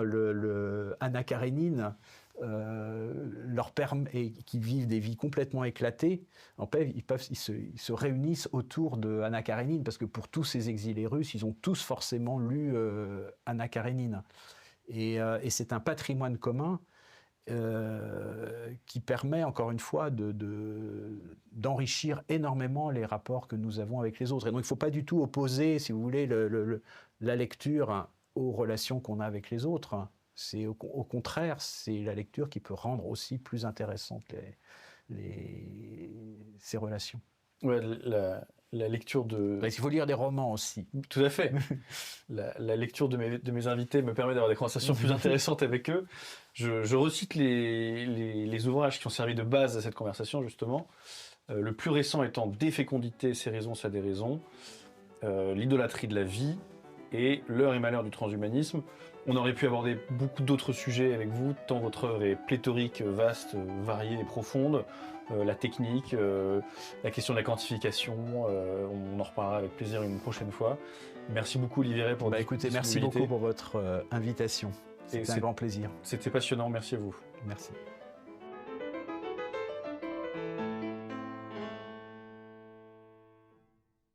Anna Karénine leur permet, et qui vivent des vies complètement éclatées, ils se réunissent autour de Anna Karénine, parce que pour tous ces exilés russes, ils ont tous forcément lu Anna Karénine. Et c'est un patrimoine commun qui permet, encore une fois, d'enrichir énormément les rapports que nous avons avec les autres. Et donc, il ne faut pas du tout opposer, si vous voulez, la lecture aux relations qu'on a avec les autres. C'est au contraire, c'est la lecture qui peut rendre aussi plus intéressantes ces relations. Ouais, la lecture de... Il faut lire des romans aussi. Tout à fait. La lecture de mes invités me permet d'avoir des conversations plus intéressantes avec eux. Je recite les ouvrages qui ont servi de base à cette conversation, justement. Le plus récent étant Défécondité, ses raisons, sa déraison, L'idolâtrie de la vie et L'heure et malheur du transhumanisme. On aurait pu aborder beaucoup d'autres sujets avec vous, tant votre œuvre est pléthorique, vaste, variée et profonde. La technique, la question de la quantification, on en reparlera avec plaisir une prochaine fois. Merci beaucoup Olivier Rey pour votre écoutez, merci beaucoup pour votre invitation. C'était un grand plaisir. C'était passionnant, merci à vous. Merci.